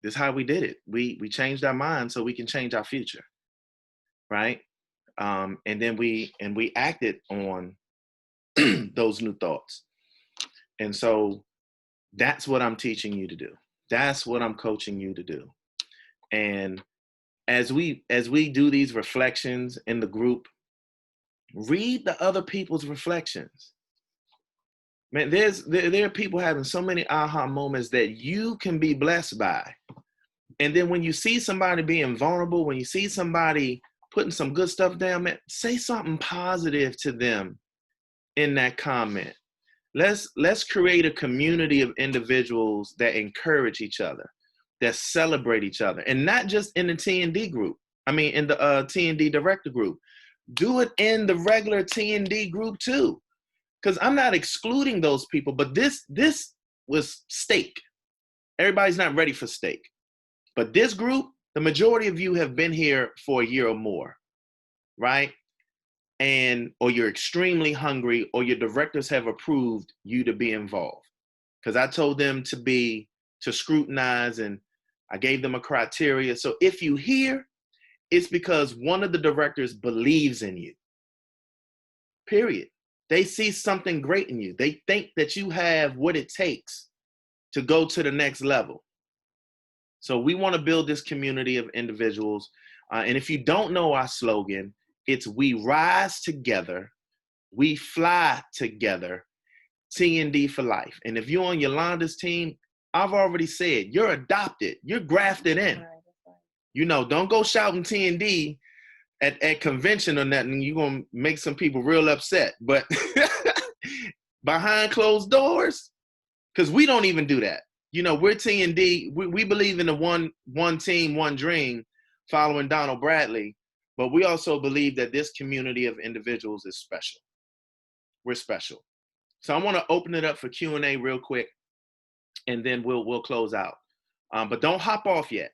is how we did it. We changed our mind so we can change our future, right? And then we acted on those new thoughts. And so that's what I'm teaching you to do. That's what I'm coaching you to do. And as we do these reflections in the group, read the other people's reflections. Man, there are people having so many aha moments that you can be blessed by. And then when you see somebody being vulnerable, when you see somebody putting some good stuff down, man, say something positive to them in that comment. Let's create a community of individuals that encourage each other, that celebrate each other, and not just in the T&D group. I mean, in the T&D director group. Do it in the regular T&D group too. Because I'm not excluding those people, but this was steak. Everybody's not ready for steak. But this group, the majority of you have been here for a year or more, right? Or you're extremely hungry, or your directors have approved you to be involved. Because I told them to scrutinize, and I gave them a criteria. So if you here, it's because one of the directors believes in you. Period. They see something great in you. They think that you have what it takes to go to the next level. So we want to build this community of individuals. And if you don't know our slogan, it's we rise together, we fly together, T&D for life. And if you're on Yolanda's team, I've already said, you're adopted, you're grafted in. Don't go shouting T&D at convention or nothing. You're going to make some people real upset. But behind closed doors, because we don't even do that. We're T&D. We believe in the one team, one dream, following Donald Bradley. But we also believe that this community of individuals is special. We're special. So I want to open it up for Q&A real quick, and then we'll close out. But don't hop off yet.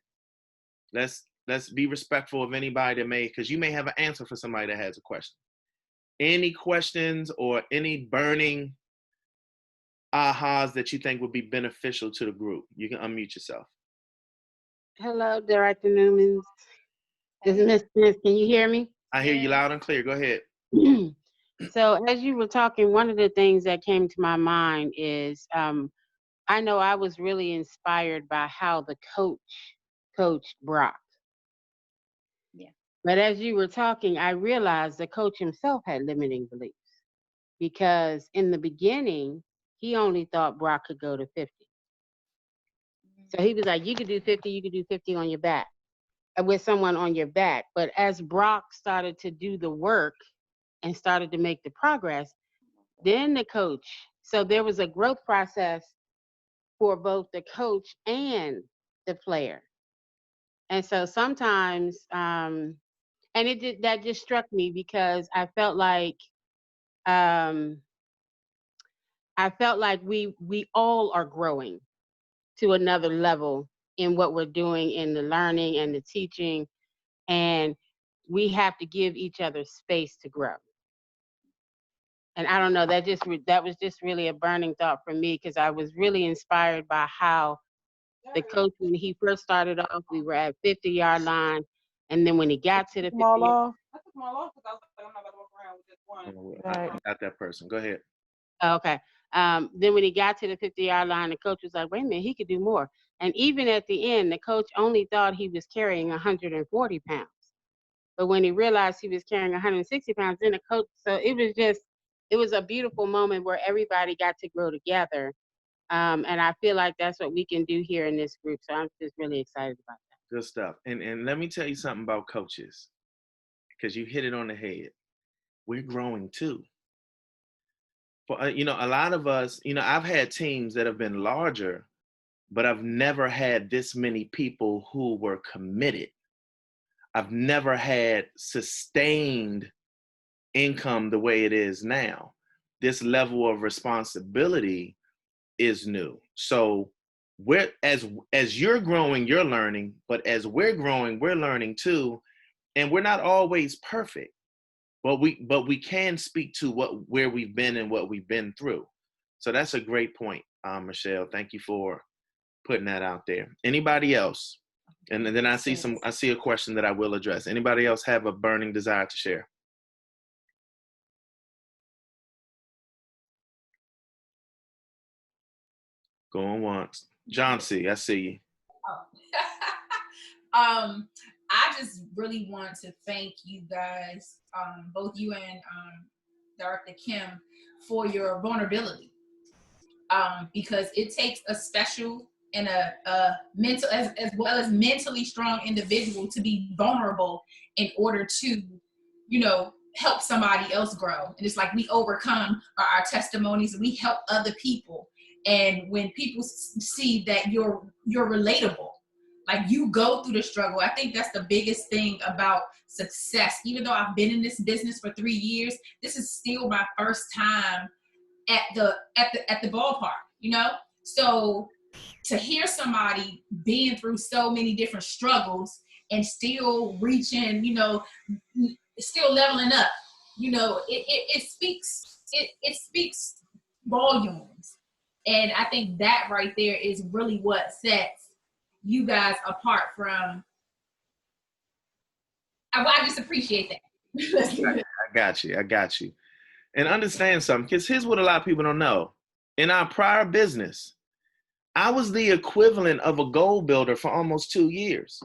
Let's be respectful of anybody that because you may have an answer for somebody that has a question. Any questions or any burning ahas that you think would be beneficial to the group? You can unmute yourself. Hello, Director Newman. This is Miss Smith. Can you hear me? I hear you loud and clear. Go ahead. So as you were talking, one of the things that came to my mind is I know I was really inspired by how the coach coached Brock. Yeah. But as you were talking, I realized the coach himself had limiting beliefs because in the beginning, he only thought Brock could go to 50. So he was like, you could do 50, you could do 50 on your back, with someone on your back. But as Brock started to do the work and started to make the progress, then the coach, so there was a growth process for both the coach and the player. And so sometimes, and that just struck me because I felt like we all are growing to another level in what we're doing in the learning and the teaching, and we have to give each other space to grow. And I don't know, that was just really a burning thought for me because I was really inspired by how the coach, when he first started off, we were at 50-yard line, and then when he got to the 50 I took them all off because I was like, I'm not gonna walk around with just one. I got that person. Go ahead. Okay. Then when he got to the 50-yard line, the coach was like, wait a minute, he could do more. And even at the end, the coach only thought he was carrying 140 pounds. But when he realized he was carrying 160 pounds, then the coach, so it was a beautiful moment where everybody got to grow together. And I feel like that's what we can do here in this group. So I'm just really excited about that. Good stuff. And let me tell you something about coaches, because you hit it on the head. We're growing too. But, you know, a lot of us, you know, I've had teams that have been larger, but I've never had this many people who were committed. I've never had sustained income the way it is now. This level of responsibility is new. So we're as you're growing, you're learning, but as we're growing, we're learning too. And we're not always perfect, but we can speak to where we've been and what we've been through. So that's a great point, Michelle. Thank you for putting that out there. Anybody else? And then I see a question that I will address. Anybody else have a burning desire to share? Going once. John C., I see you. I just really want to thank you guys, both you and Director Kim, for your vulnerability. Because it takes a special and a mental as well as mentally strong individual to be vulnerable in order to, you know, help somebody else grow. And it's like we overcome our testimonies and we help other people. And when people see that you're relatable, like you go through the struggle, I think that's the biggest thing about success. Even though I've been in this business for 3 years, this is still my first time at the ballpark, you know? So to hear somebody being through so many different struggles and still reaching, you know, still leveling up, you know, it speaks volumes. And I think that right there is really what sets you guys apart from, I just appreciate that. I got you. And understand something, because here's what a lot of people don't know. In our prior business, I was the equivalent of a goal builder for almost 2 years.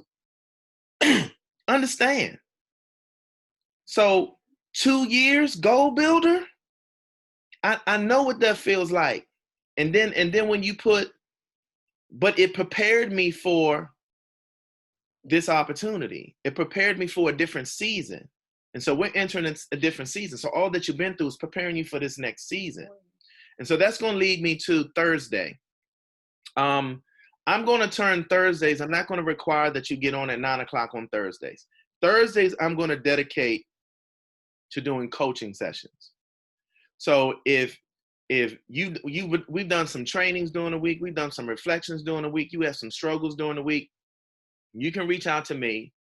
Understand. So 2 years goal builder, I know what that feels like. And then when you but it prepared me for this opportunity. It prepared me for a different season. And so we're entering a different season. So all that you've been through is preparing you for this next season. And so that's going to lead me to Thursday. I'm going to turn Thursdays. I'm not going to require that you get on at 9 o'clock on Thursdays. Thursdays, I'm going to dedicate to doing coaching sessions. So if we've done some trainings during the week, we've done some reflections during the week, you have some struggles during the week, you can reach out to me.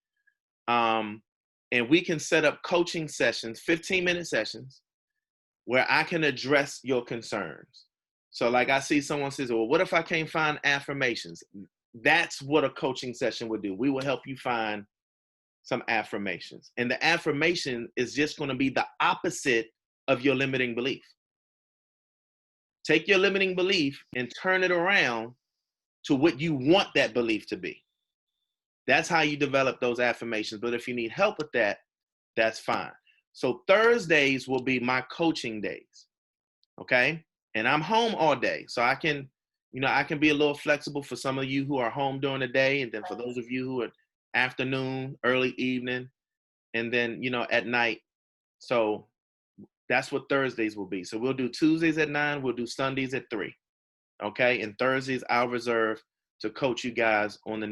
and we can set up coaching sessions, 15-minute sessions, where I can address your concerns. So like I see someone says, well, what if I can't find affirmations? That's what a coaching session would do. We will help you find some affirmations. And the affirmation is just going to be the opposite of your limiting belief. Take your limiting belief and turn it around to what you want that belief to be. That's how you develop those affirmations. But if you need help with that, that's fine. So Thursdays will be my coaching days. Okay. And I'm home all day. So I can be a little flexible for some of you who are home during the day. And then for those of you who are afternoon, early evening, and then, at night. So that's what Thursdays will be. So we'll do Tuesdays at 9. We'll do Sundays at 3. Okay. And Thursdays I'll reserve to coach you guys on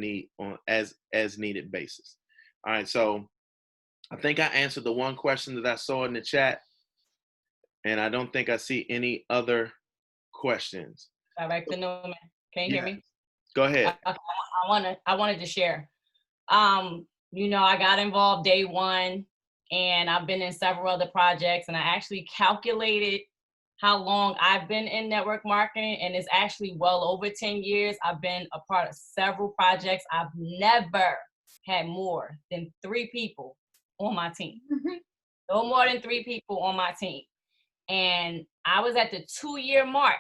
as needed basis. All right. So I think I answered the one question that I saw in the chat, and I don't think I see any other questions. Director Newman, can you hear me? Go ahead. I wanted to share. I got involved day one, and I've been in several other projects, and I actually calculated how long I've been in network marketing, and it's actually well over 10 years. I've been a part of several projects. I've never had more than 3 people on my team. No more than 3 people on my team. And I was at the 2-year mark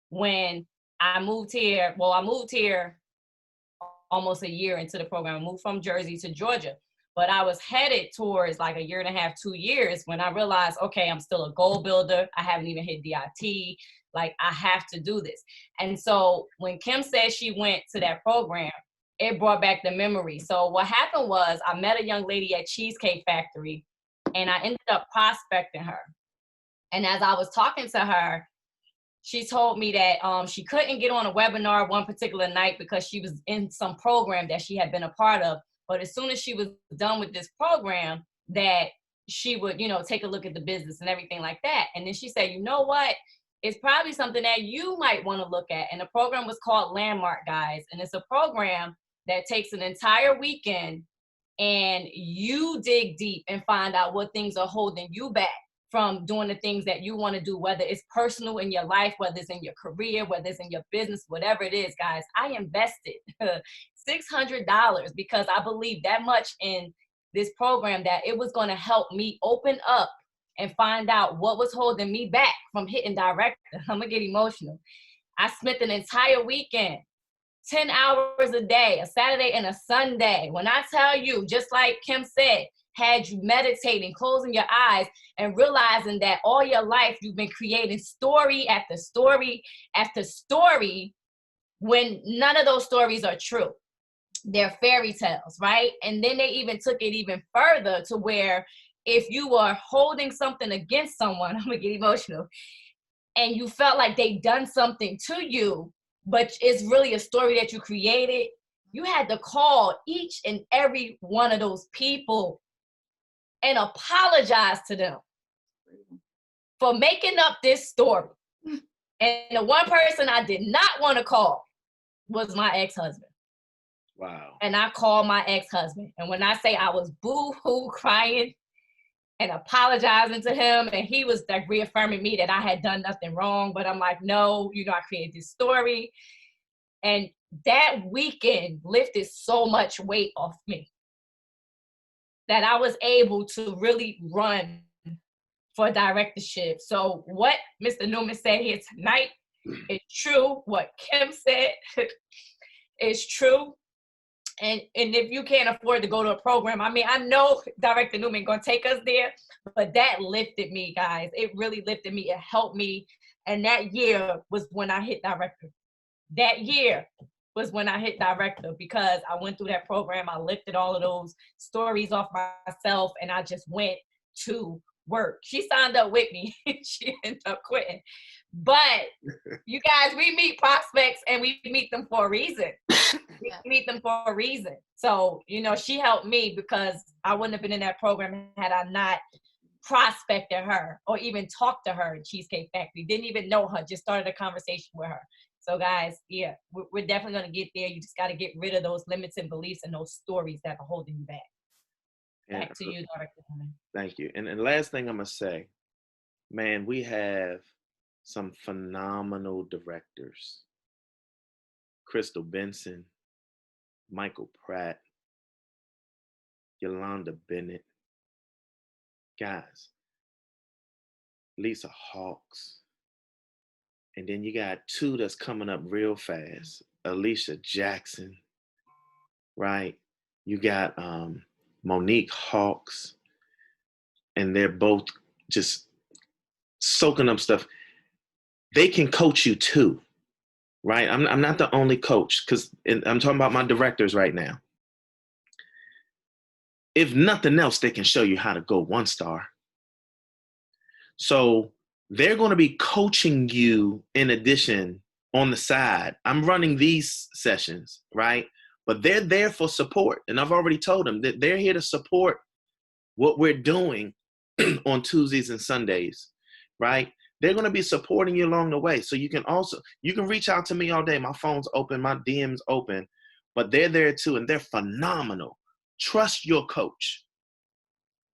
when I moved here. Well, I moved here almost a year into the program. I moved from Jersey to Georgia. But I was headed towards like 1.5 years, 2 years when I realized, okay, I'm still a goal builder. I haven't even hit DIT. Like, I have to do this. And so when Kim said she went to that program, it brought back the memory. So what happened was I met a young lady at Cheesecake Factory, and I ended up prospecting her. And as I was talking to her, she told me that she couldn't get on a webinar one particular night because she was in some program that she had been a part of. But as soon as she was done with this program, that she would, take a look at the business and everything like that. And then she said, you know what? It's probably something that you might want to look at. And the program was called Landmark, guys. And it's a program that takes an entire weekend, and you dig deep and find out what things are holding you back from doing the things that you want to do, whether it's personal in your life, whether it's in your career, whether it's in your business, whatever it is, guys. I invested $600 because I believe that much in this program that it was going to help me open up and find out what was holding me back from hitting director. I'm going to get emotional. I spent an entire weekend, 10 hours a day, a Saturday and a Sunday. When I tell you, just like Kim said, had you meditating, closing your eyes, and realizing that all your life you've been creating story after story after story when none of those stories are true. They're fairy tales, right? And then they even took it even further to where if you were holding something against someone, I'm gonna get emotional, and you felt like they done something to you, but it's really a story that you created, you had to call each and every one of those people and apologize to them for making up this story. And the one person I did not want to call was my ex-husband. Wow. And I called my ex-husband. And when I say I was boo-hoo crying and apologizing to him, and he was like reaffirming me that I had done nothing wrong, but I'm like, no, I created this story. And that weekend lifted so much weight off me that I was able to really run for directorship. So what Mr. Newman said here tonight is true. What Kim said is true. And if you can't afford to go to a program, I mean, I know Director Newman gonna take us there, but that lifted me, guys. It really lifted me. It helped me. And that year was when I hit director. That year was when I hit director because I went through that program. I lifted all of those stories off myself, and I just went to work. She signed up with me. She ended up quitting. But you guys, we meet prospects and we meet them for a reason. We meet them for a reason. So, she helped me because I wouldn't have been in that program had I not prospected her or even talked to her at Cheesecake Factory. Didn't even know her, just started a conversation with her. So guys, yeah, we're definitely going to get there. You just got to get rid of those limiting beliefs and those stories that are holding you back. Back to you, Dr. Newman. Thank you. And the last thing I'm going to say, man, we have some phenomenal directors. Crystal Benson, Michael Pratt, Yolanda Bennett, guys, Lisa Hawks. And then you got two that's coming up real fast. Alicia Jackson, right? You got Monique Hawks, and they're both just soaking up stuff. They can coach you too, right? I'm not the only coach, because I'm talking about my directors right now. If nothing else, they can show you how to go 1-star. So they're going to be coaching you in addition on the side. I'm running these sessions, right? But they're there for support. And I've already told them that they're here to support what we're doing on Tuesdays and Sundays, right? They're going to be supporting you along the way. So you can reach out to me all day. My phone's open, my DM's open, but they're there too, and they're phenomenal. Trust your coach.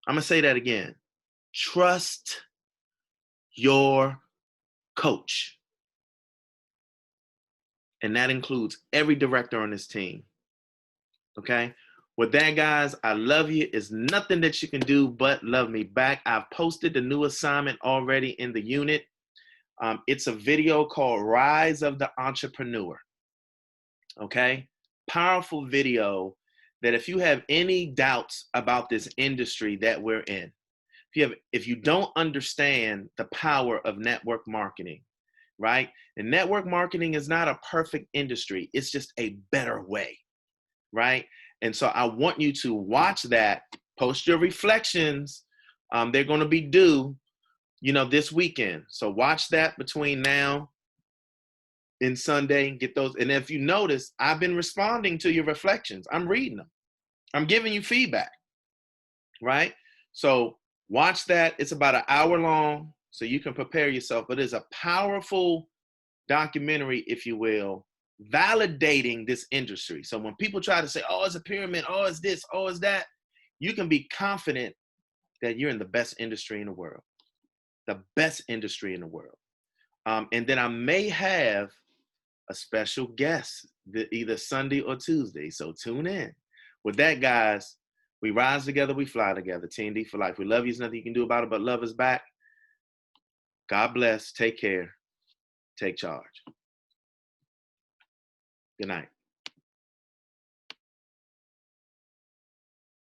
I'm going to say that again. Trust your coach. And that includes every director on this team. Okay? With that, guys, I love you. It's nothing that you can do but love me back. I've posted the new assignment already in the unit. It's a video called Rise of the Entrepreneur. Okay? Powerful video that if you have any doubts about this industry that we're in, if you don't understand the power of network marketing, right? And network marketing is not a perfect industry. It's just a better way, right? And so I want you to watch that, post your reflections. They're going to be due, this weekend. So watch that between now and Sunday and get those. And if you notice, I've been responding to your reflections. I'm reading them. I'm giving you feedback, right? So watch that. It's about an hour long, so you can prepare yourself. But it's a powerful documentary, if you will, validating this industry. So when people try to say, oh, it's a pyramid, oh, it's this, oh, it's that, you can be confident that you're in the best industry in the world. The best industry in the world. And then I may have a special guest either Sunday or Tuesday. So tune in. With that, guys, we rise together, we fly together. T&D for life. We love you. There's nothing you can do about it but love us back. God bless. Take care. Take charge. Good night.